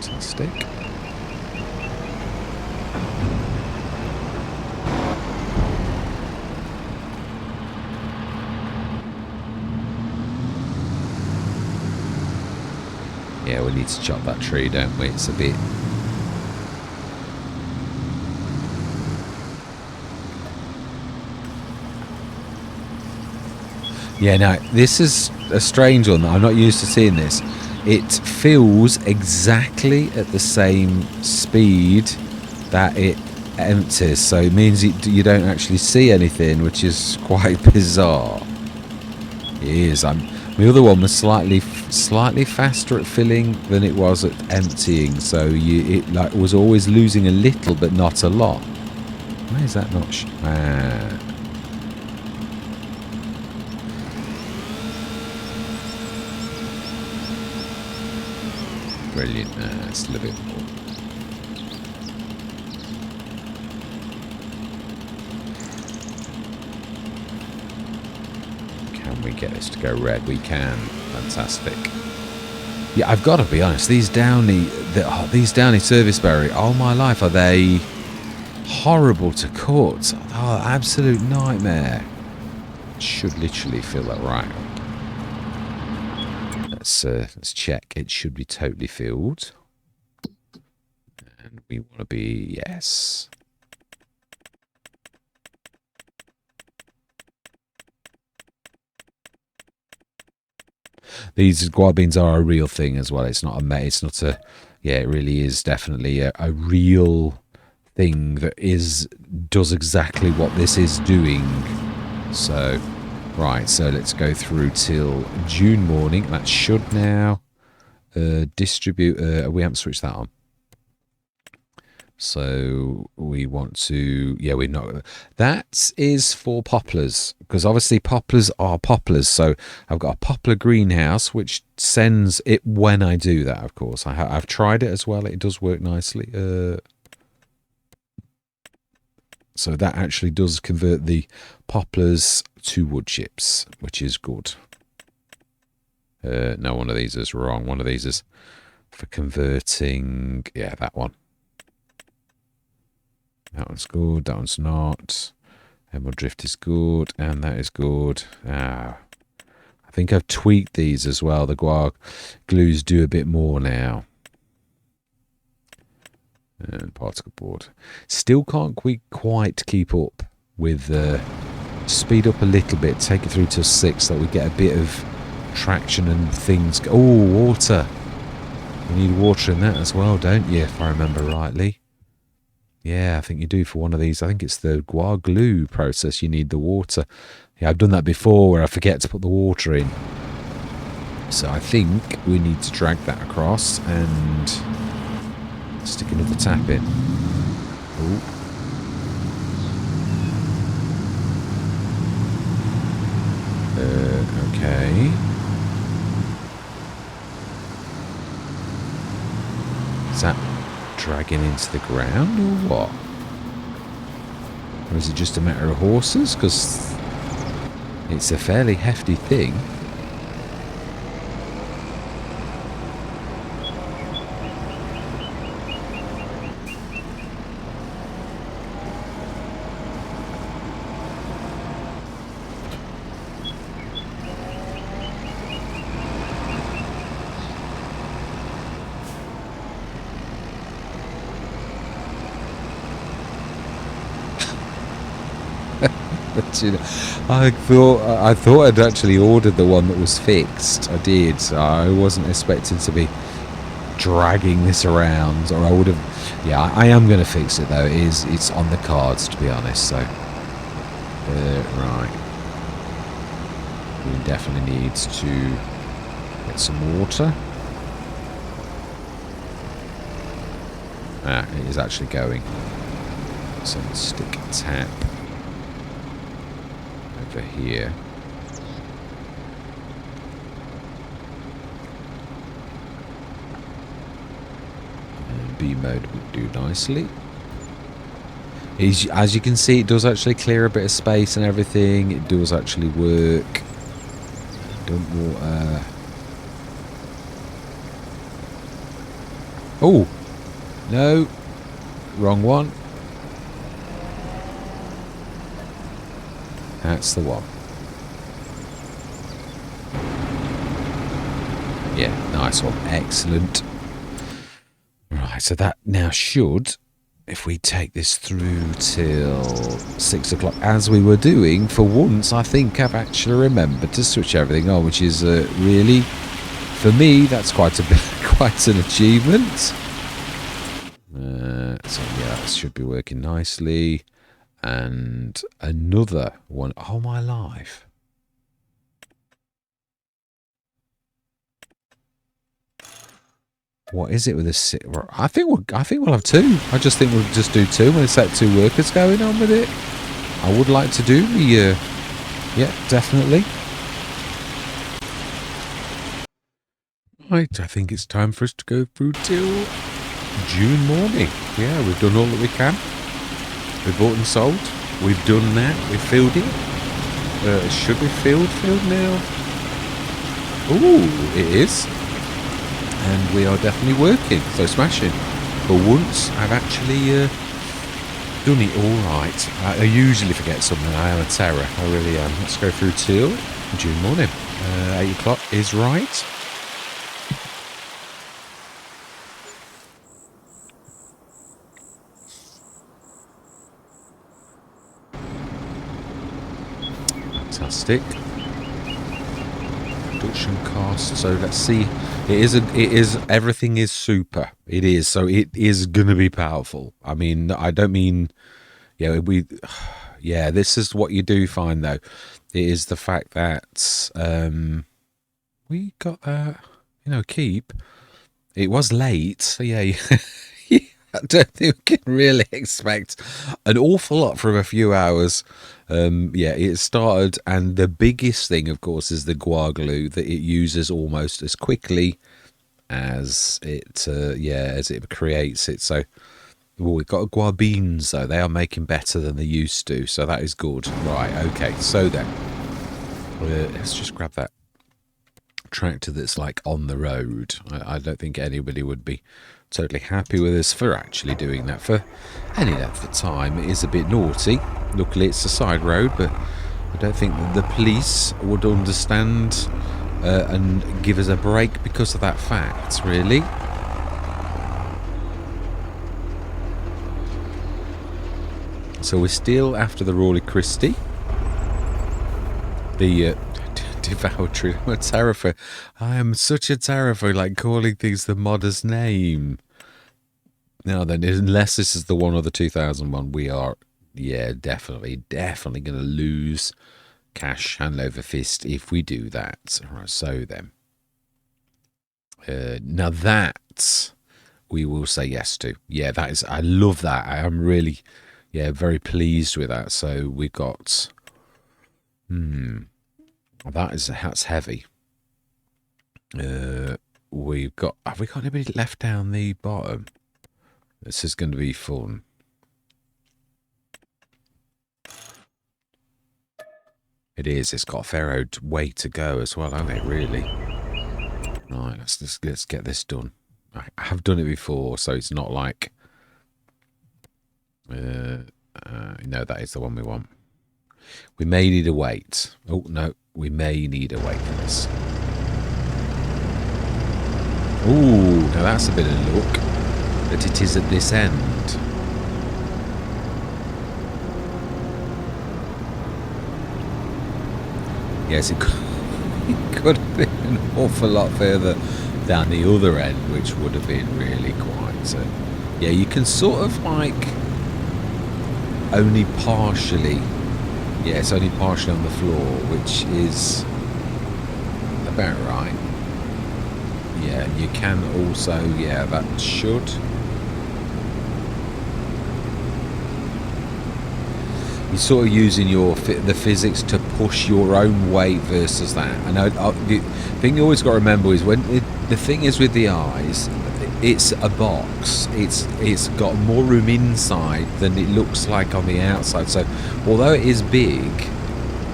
Fantastic. Yeah, we need to chop that tree, don't we? It's a bit... Yeah, now, this is a strange one. I'm not used to seeing this. It fills exactly at the same speed that it empties. So it means you don't actually see anything, which is quite bizarre. It is. My other one was slightly faster at filling than it was at emptying, so it like was always losing a little, but not a lot. Why is that not? Brilliant. It's a little bit more. Can we get this to go red? We can. Fantastic. Yeah, I've got to be honest. These Downy service berry. All my life are they horrible to cut? Oh, absolute nightmare. Should literally feel that right. Let's check. It should be totally filled, and we want to be yes. These guava beans are a real thing as well. It's not a. It's not a. Yeah, it really is definitely a real thing that does exactly what this is doing. So. Right, so let's go through till June morning. That should now distribute... we haven't switched that on. So we want to, yeah, we're not. That is for poplars, because obviously poplars are poplars. So I've got a poplar greenhouse which sends it when I do that. Of course, I've tried it as well. It does work nicely. So that actually does convert the poplars to wood chips, which is good. No, one of these is wrong. One of these is for converting. Yeah, that one. That one's good. That one's not. Emerald drift is good, and that is good. I think I've tweaked these as well. The guar glues do a bit more now. And particle board. Still can't quite keep up with speed up a little bit. Take it through till 6 so that we get a bit of traction and things. Oh, water. You need water in that as well, don't you? If I remember rightly. Yeah, I think you do for one of these. I think it's the guar glue process. You need the water. Yeah, I've done that before where I forget to put the water in. So I think we need to drag that across and stick another tap in. Ooh. Okay. Is that dragging into the ground or what? Or is it just a matter of horses? Because it's a fairly hefty thing. But, you know, I thought I'd actually ordered the one that was fixed. I did. I wasn't expecting to be dragging this around, or I would have. Yeah, I am going to fix it though. It's on the cards, to be honest. So, right, we definitely need to get some water. It is actually going. So let's stick a tap over here. And B mode would do nicely. As you can see, it does actually clear a bit of space and everything. It does actually work. Don't water. Oh no, wrong one. That's the one. Yeah, nice one. Excellent. Right, so that now should, if we take this through till 6 o'clock, as we were doing, for once, I think I've actually remembered to switch everything on, which is really, for me, that's quite an achievement. So yeah, that should be working nicely. And another one. Oh my life. What is it with this? I think we'll have two. I just think we'll just do two. We'll set 2 workers going on with it. I would like to do the yeah, definitely. Right, I think it's time for us to go through till June morning. Yeah, we've done all that we can. We've bought and sold. We've done that. We've filled it. Should we filled now? Ooh, it is. And we are definitely working. So smashing. For once, I've actually done it all right. I usually forget something. I am a terror. I really am. Let's go through till June morning. 8 o'clock is right. Fantastic. Production cost. So let's see. It is. Everything is super. It is. So it is gonna be powerful. I mean, I don't mean. Yeah, Yeah, this is what you do find though. It is the fact that we got that. Keep. It was late. So yeah. I don't think we can really expect an awful lot from a few hours. Yeah, it started, and the biggest thing, of course, is the guar glue that it uses almost as quickly as it, as it creates it. So, well, we've got guar beans though; they are making better than they used to, so that is good. Right, okay. So then, let's just grab that tractor that's like on the road. I don't think anybody would be totally happy with us for actually doing that for any length of time. It is a bit naughty. Luckily it's a side road, but I don't think that the police would understand and give us a break because of that fact, really. So we're still after the Rawley Christie. The Devoured. I'm a terrapher. I am such a terrapher, like calling things the modest name. Now then, unless this is the one or the 2001, we are, yeah, definitely going to lose cash hand over fist if we do that. All right, so then, now that we will say yes to. Yeah, that is, I love that. I am really, very pleased with that. So we've got, that's heavy. We've got, have we got anybody left down the bottom? This is going to be fun. It is. It's got a fair old way to go as well, hasn't it, really? Right, let's get this done. I have done it before, so it's not like... no, that is the one we want. We may need a weight. Oh, no, we may need a weight for this. Ooh, now that's a bit of luck. That it is at this end. Yes, it could have been an awful lot further down the other end, which would have been really quite... yeah, you can sort of like only partially... Yeah, it's only partially on the floor, which is about right. Yeah, and you can also... Yeah, that should... You're sort of using the physics to push your own weight versus that. And the thing you always got to remember is when the thing is with the eyes, it's a box. It's got more room inside than it looks like on the outside. So although it is big,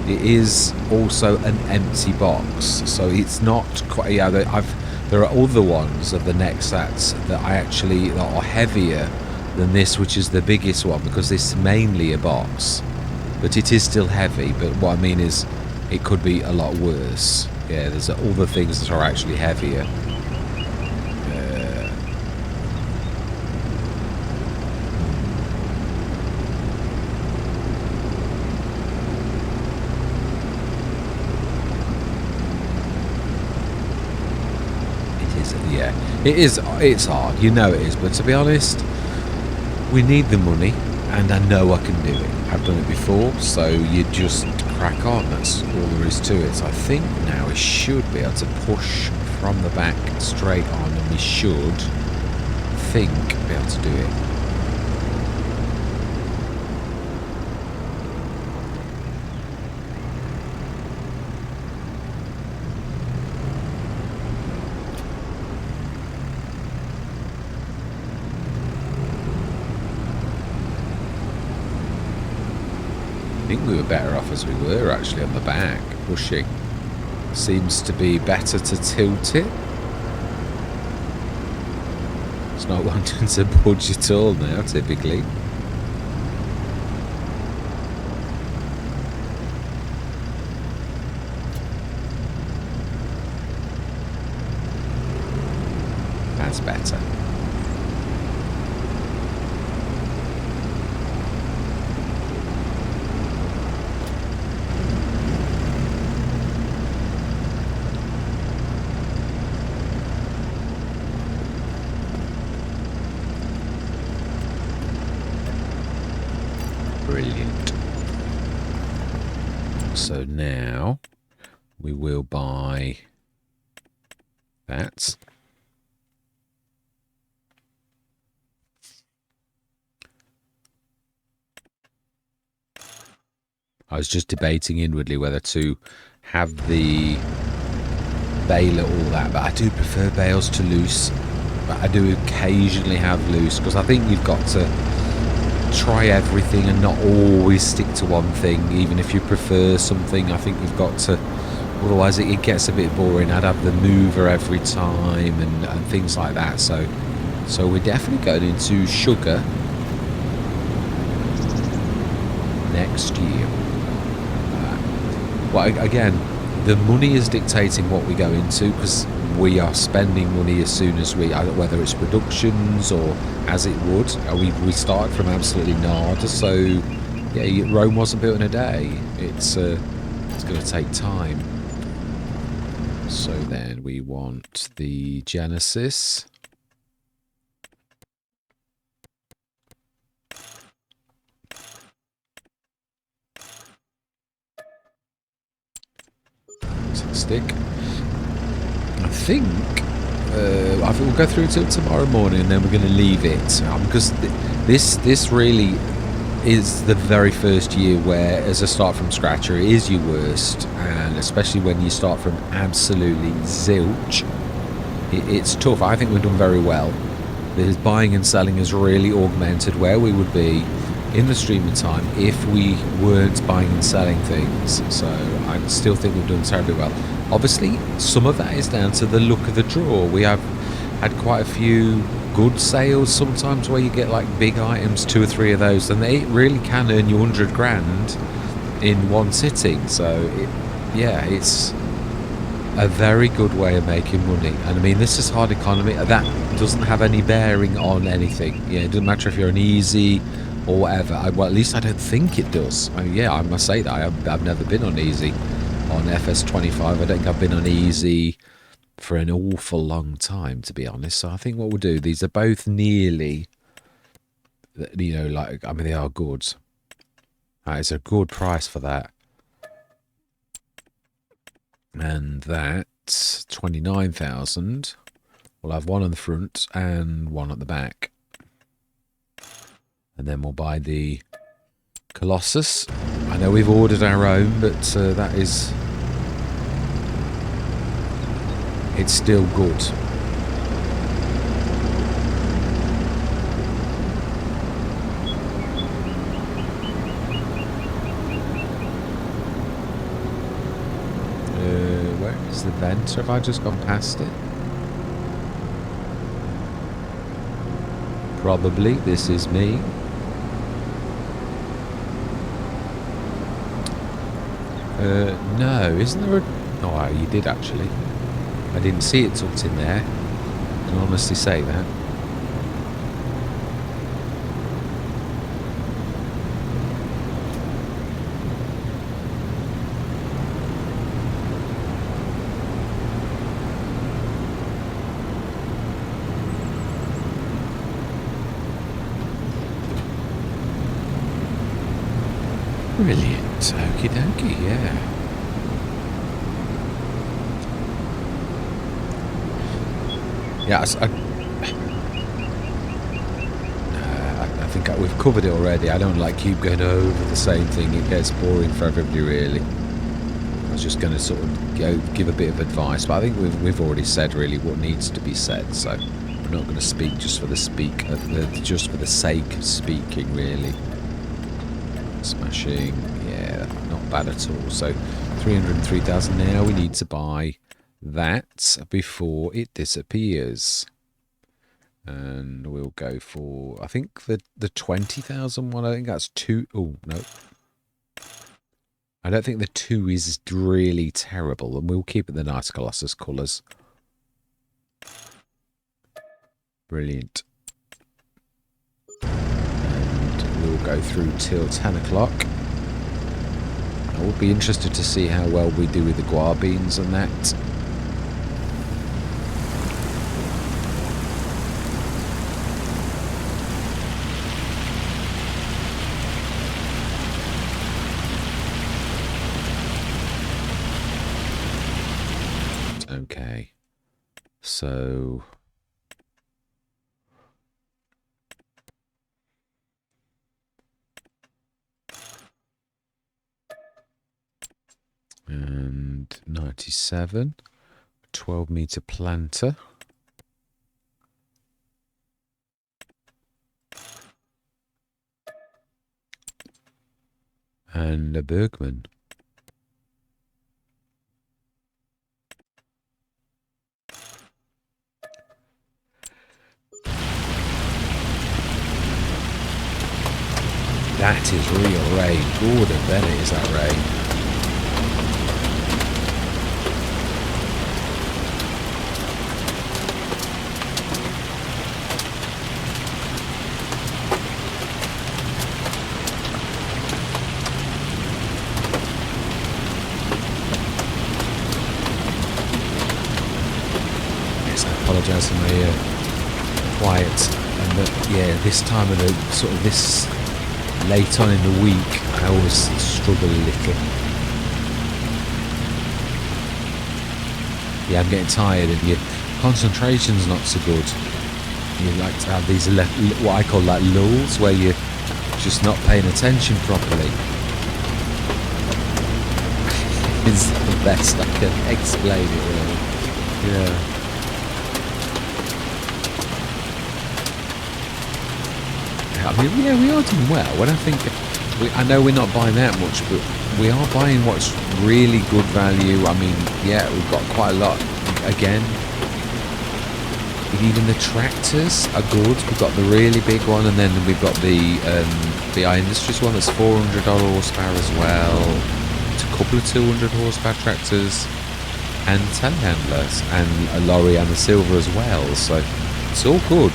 it is also an empty box. So it's not quite. Yeah, there are other ones of the Nexats that are heavier than this, which is the biggest one, because this is mainly a box, but it is still heavy. But what I mean is it could be a lot worse. Yeah, there's other things that are actually heavier. It's hard, you know it is, but to be honest, we need the money, and I know I can do it. I've done it before, so you just crack on. That's all there is to it. So I think now we should be able to push from the back straight on, and we should be able to do it. I think we were better off as we were actually on the back, pushing. Seems to be better to tilt it. It's not wanting to budge at all now, typically. That's better. Brilliant. So now we will buy that. I was just debating inwardly whether to have the baler all that, but I do prefer bales to loose. But I do occasionally have loose because I think you've got to try everything and not always stick to one thing. Even if you prefer something, I think you've got to. Otherwise, it gets a bit boring. I'd have the mover every time and things like that. So we're definitely going into sugar next year. Well, again, the money is dictating what we go into because we are spending money as soon as we, whether it's productions or as it would. We start from absolutely nada. So yeah, Rome wasn't built in a day. It's going to take time. So then we want the Genesis. Stick. I think we'll go through until tomorrow morning, and then we're going to leave it because this really is the very first year where, as a start from scratch, it is your worst, and especially when you start from absolutely zilch, it's tough. I think we've done very well. The buying and selling has really augmented where we would be in the stream of time if we weren't buying and selling things. So I still think we've done terribly well. Obviously, some of that is down to the luck of the draw. We have had quite a few good sales sometimes where you get like big items, 2 or 3 of those, and they really can earn you 100 grand in one sitting. So it's a very good way of making money. And I mean, this is hard economy. That doesn't have any bearing on anything. Yeah, it doesn't matter if you're an easy or whatever. Well, at least I don't think it does. I mean, yeah, I must say that I've never been on easy on FS25. I don't think I've been on easy for an awful long time, to be honest. So I think what we'll do, these are both nearly, like, I mean, they are good. That is a good price for that. And that's 29,000. We'll have one on the front and one at the back. And then we'll buy the Colossus. I know we've ordered our own, but that is... it's still good. Where is the vent? Have I just gone past it? Probably. This is me. No, isn't there a... oh, you did actually. I didn't see it tucked in there. I can honestly say that. Brilliant. Okie dokie, yeah. Yeah, I think we've covered it already. I don't like keep going over the same thing. It gets boring for everybody, really. I was just going to sort of give a bit of advice, but I think we've already said really what needs to be said. So I'm not going to speak just for the just for the sake of speaking, really. Smashing, yeah, not bad at all. So 303,000 now. We need to buy that before it disappears, and we'll go for, I think, the 20,000 one. I think that's 2. Oh no, I don't think the 2 is really terrible, and we'll keep it the nice Colossus colours. Brilliant. And we'll go through till 10 o'clock. I would be interested to see how well we do with the guar beans and that. Okay, so FS27, 12-meter planter. And a Bergman. That is real rain. Gordon Bennett is that rain. Yes, I apologise for my quiet. And yeah, this time of the sort of this late on in the week, I always struggle a little. Yeah, I'm getting tired, and your concentration's not so good. You like to have these what I call like lulls, where you're just not paying attention properly. It's the best I can explain it, really. Yeah. I mean, yeah, we are doing well. When I think, I know we're not buying that much, but we are buying what's really good value. I mean, yeah, we've got quite a lot. Again, even the tractors are good. We've got the really big one, and then we've got the BI Industries one that's 400 horsepower as well. It's a couple of 200 horsepower tractors, and telehandlers, and a lorry and a silver as well. So it's all good.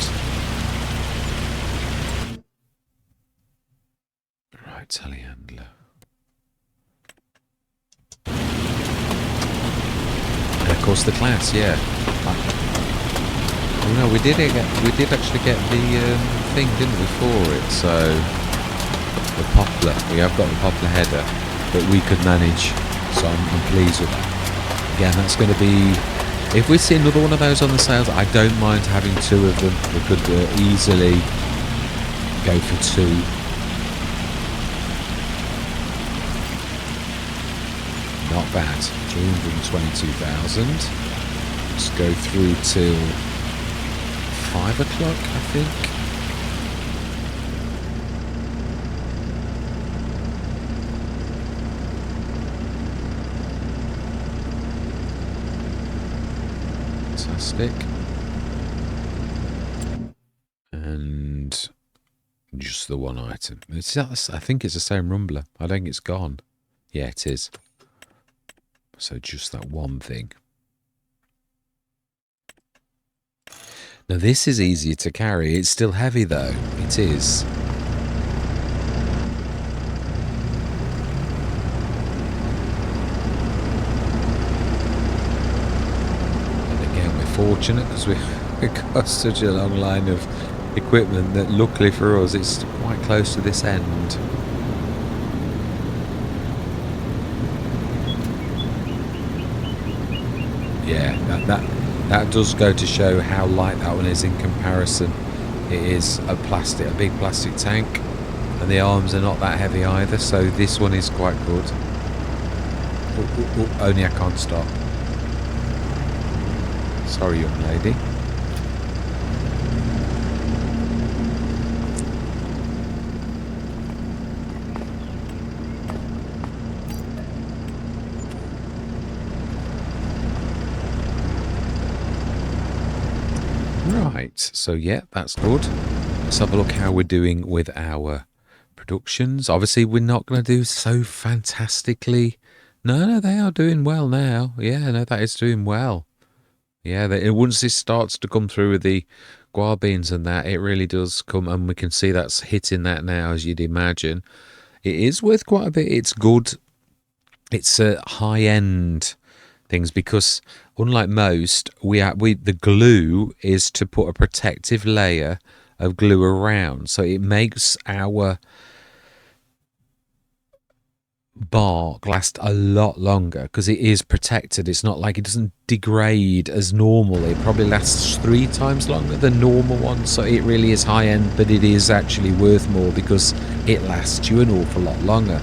Telehandler. And of course the class, yeah. Oh no, we did actually get the thing, didn't we, for it? So the poplar, we have got the poplar header that we could manage. So I'm pleased with that. Again, that's going to be, if we see another one of those on the sales, I don't mind having two of them. We could easily go for two. Not bad. 322,000. Let's go through till 5 o'clock, I think. Fantastic. And just the one item. I think it's the same rumbler. I don't think it's gone. Yeah, it is. So just that one thing. Now this is easier to carry. It's still heavy though. It is. And again, we're fortunate because we've got such a long line of equipment that luckily for us it's quite close to this end. Yeah, that does go to show how light that one is in comparison. It is a big plastic tank, and the arms are not that heavy either, so this one is quite good. Only I can't stop. Sorry, young lady. Right, so yeah, that's good. Let's have a look how we're doing with our productions. Obviously, we're not going to do so fantastically. No, they are doing well now. Yeah, no, that is doing well. Yeah, once this starts to come through with the guar beans and that, it really does come, and we can see that's hitting that now, as you'd imagine. It is worth quite a bit. It's good. It's a high-end things, because unlike most, the glue is to put a protective layer of glue around, so it makes our bark last a lot longer because it is protected. It's not like it doesn't degrade as normal. It probably lasts 3 times longer than normal ones, so it really is high end, but it is actually worth more because it lasts you an awful lot longer.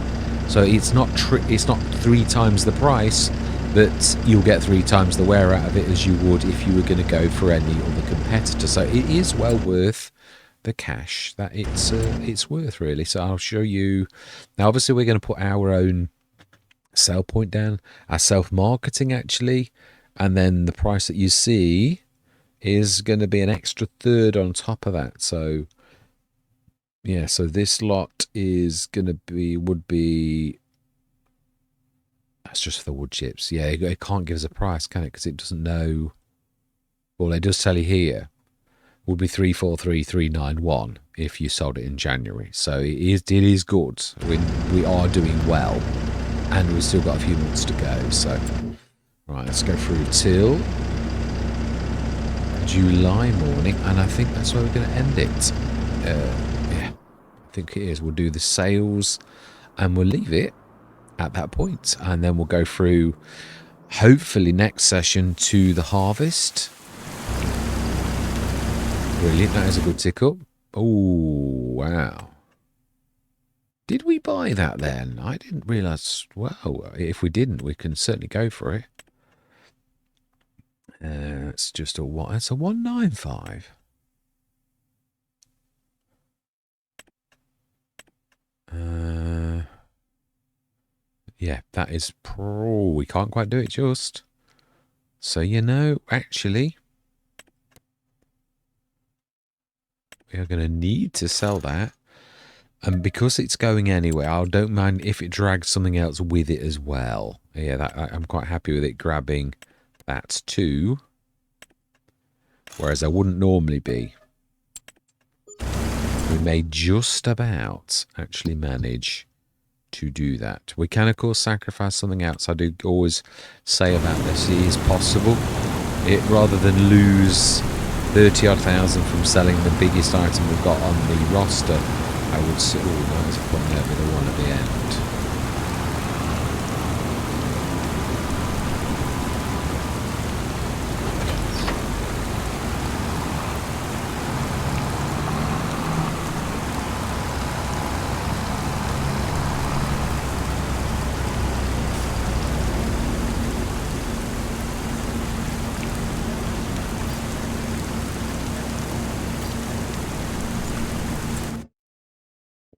So it's not 3 times the price, but you'll get 3 times the wear out of it as you would if you were going to go for any other competitor. So it is well worth the cash that it's worth, really. So I'll show you now. Obviously we're going to put our own sell point down, our self-marketing actually, and then the price that you see is going to be an extra third on top of that. So yeah, so this lot is going to be, would be, that's just for the wood chips. Yeah, it can't give us a price, can it? Because it doesn't know. Well, it does tell you here. Would be 343391 if you sold it in January. So it is good. We are doing well, and we've still got a few months to go. So right, let's go through till July morning, and I think that's where we're going to end it. Yeah, I think it is. We'll do the sales, and we'll leave it at that point, and then we'll go through, hopefully next session, to the harvest. Brilliant, that is a good tick up. Oh, wow. Did we buy that then? I didn't realise. Well, if we didn't, we can certainly go for it. It's just a what? It's a 195. Yeah, that is pro. We can't quite do it just. So, you know, actually, we are going to need to sell that. And because it's going anywhere, I don't mind if it drags something else with it as well. Yeah, I'm quite happy with it grabbing that too. Whereas I wouldn't normally be. We may just about actually manage to do that. We can, of course, sacrifice something else. I do always say about this, it is possible. Rather than lose 30-odd thousand from selling the biggest item we've got on the roster, I would say, oh, that is a point there with a 1 at the end.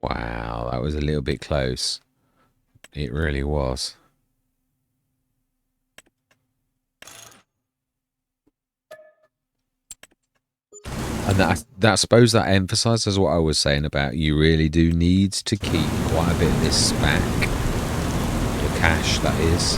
Wow, that was a little bit close. It really was. And that I suppose that emphasises what I was saying about you really do need to keep quite a bit of this back. The cash, that is.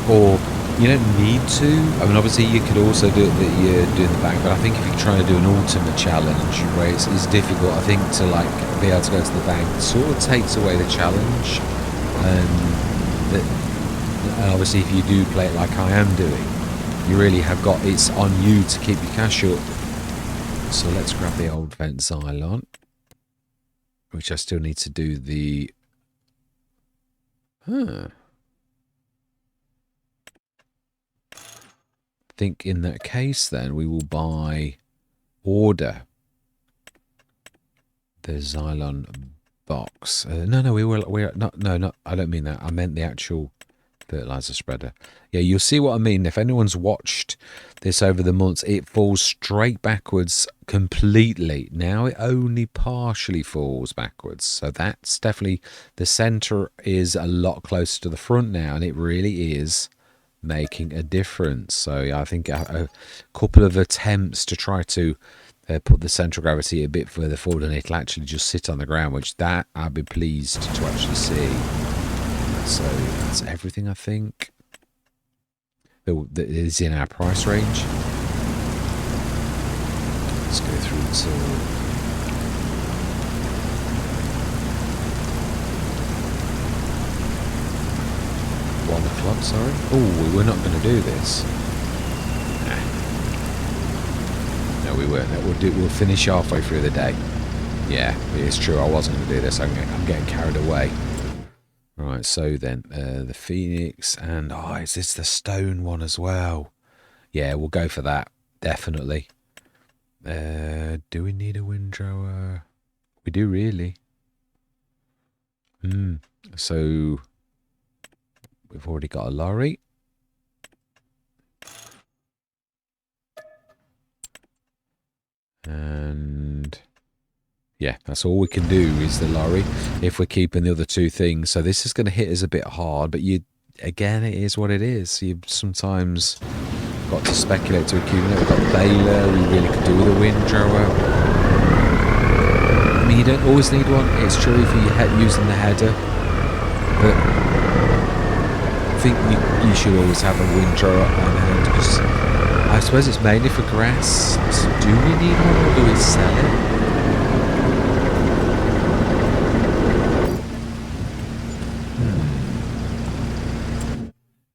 Or you don't need to. I mean, obviously you could also do it that you're doing the back, but I think if you're trying to do an ultimate challenge where it's difficult, I think, to like be able to go to the bank, it sort of takes away the challenge. And obviously if you do play it like I am doing, you really have got, it's on you to keep your cash up. So let's grab the old vent Xylon, which I still need to do the... I think in that case then we will order the Xylon box. No, we're not, no, I don't mean that. I meant the actual fertilizer spreader. Yeah, you'll see what I mean. If anyone's watched this over the months, it falls straight backwards completely. Now it only partially falls backwards. So that's definitely, the center is a lot closer to the front now, and it really is making a difference. So yeah, I think a couple of attempts to try to put the central gravity a bit further forward, and it'll actually just sit on the ground, which that I'd be pleased to actually see. So that's everything, I think, that is in our price range. Let's go through to 1 o'clock, sorry. Oh, we're not going to do this. No, we weren't. We'll finish halfway through the day. Yeah, it's true. I wasn't going to do this. I'm getting carried away. Right, so then the Phoenix, and is this the stone one as well? Yeah, we'll go for that, definitely. Do we need a windrower? We do, really. So We've already got a lorry. And yeah, that's all we can do is the lorry if we're keeping the other two things. So this is going to hit us a bit hard, but again, it is what it is. You've sometimes got to speculate to accumulate. We've got the baler, we really could do with a windrower. I mean, you don't always need one. It's true if you're using the header, but I think you should always have a windrower on hand, because I suppose it's mainly for grass. So do we need one, or do we sell it?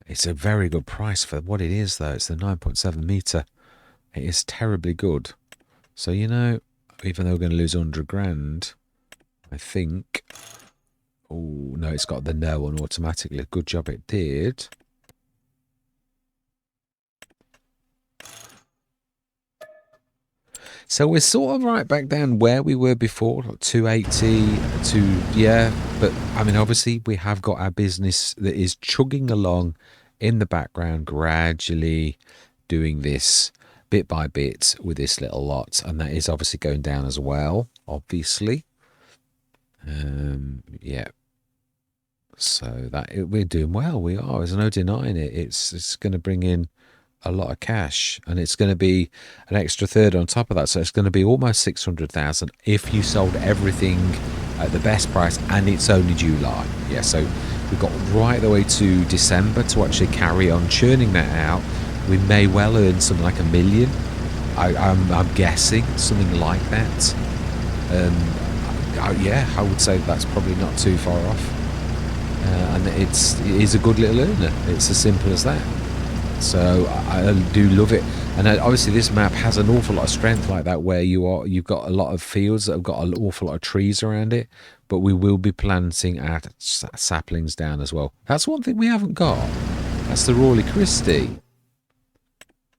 It's a very good price for what it is, though. It's the 9.7 metre. It is terribly good. So, you know, even though we're going to lose 100 grand, I think... Oh, no, it's got the no on automatically. Good job it did. So we're sort of right back down where we were before, like 280, yeah. But, I mean, obviously, we have got our business that is chugging along in the background, gradually doing this bit by bit with this little lot. And that is obviously going down as well, obviously. Yeah. So we're doing well. We are. There's no denying it. It's going to bring in a lot of cash, and it's going to be an extra third on top of that. So it's going to be almost 600,000 if you sold everything at the best price, and it's only July. Yeah. So we've got right the way to December to actually carry on churning that out. We may well earn something like $1 million. I'm guessing something like that. Yeah, I would say that's probably not too far off. And it is a good little earner. It's as simple as that. So I do love it. And obviously this map has an awful lot of strength like that, where you've got a lot of fields that have got an awful lot of trees around it, but we will be planting our saplings down as well. That's one thing we haven't got. That's the Rawley Christie.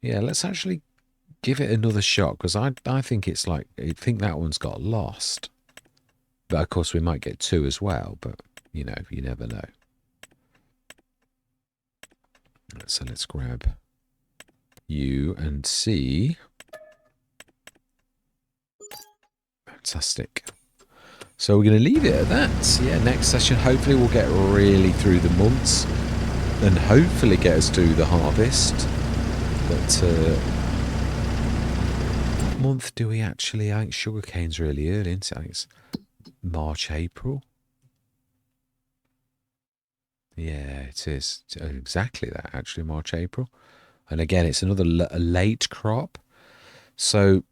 Yeah, let's actually give it another shot, because I think it's like, I think that one's got lost. But of course we might get two as well, but you know, you never know. So let's grab you and see. Fantastic. So we're going to leave it at that. Yeah, next session hopefully we'll get really through the months and hopefully get us to the harvest. But what month do we actually? I think sugarcane's really early, isn't it? I think it's March, April. Yeah, it is exactly that, actually, March, April. And again, it's another late crop. So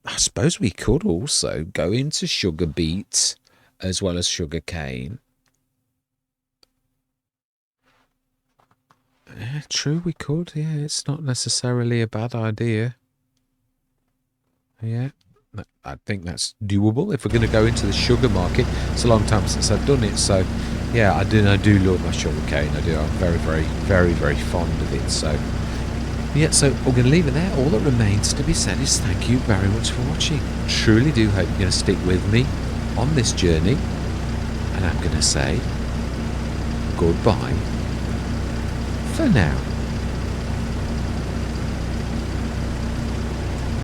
I suppose we could also go into sugar beet as well as sugar cane. Yeah, true, we could. Yeah, it's not necessarily a bad idea. Yeah, I think that's doable if we're going to go into the sugar market. It's a long time since I've done it, so yeah, I do love my sugar cane. I do. I'm very, very, very, very fond of it. So yeah, so we're going to leave it there. All that remains to be said is thank you very much for watching. Truly do hope you're going to stick with me on this journey, and I'm going to say goodbye for now.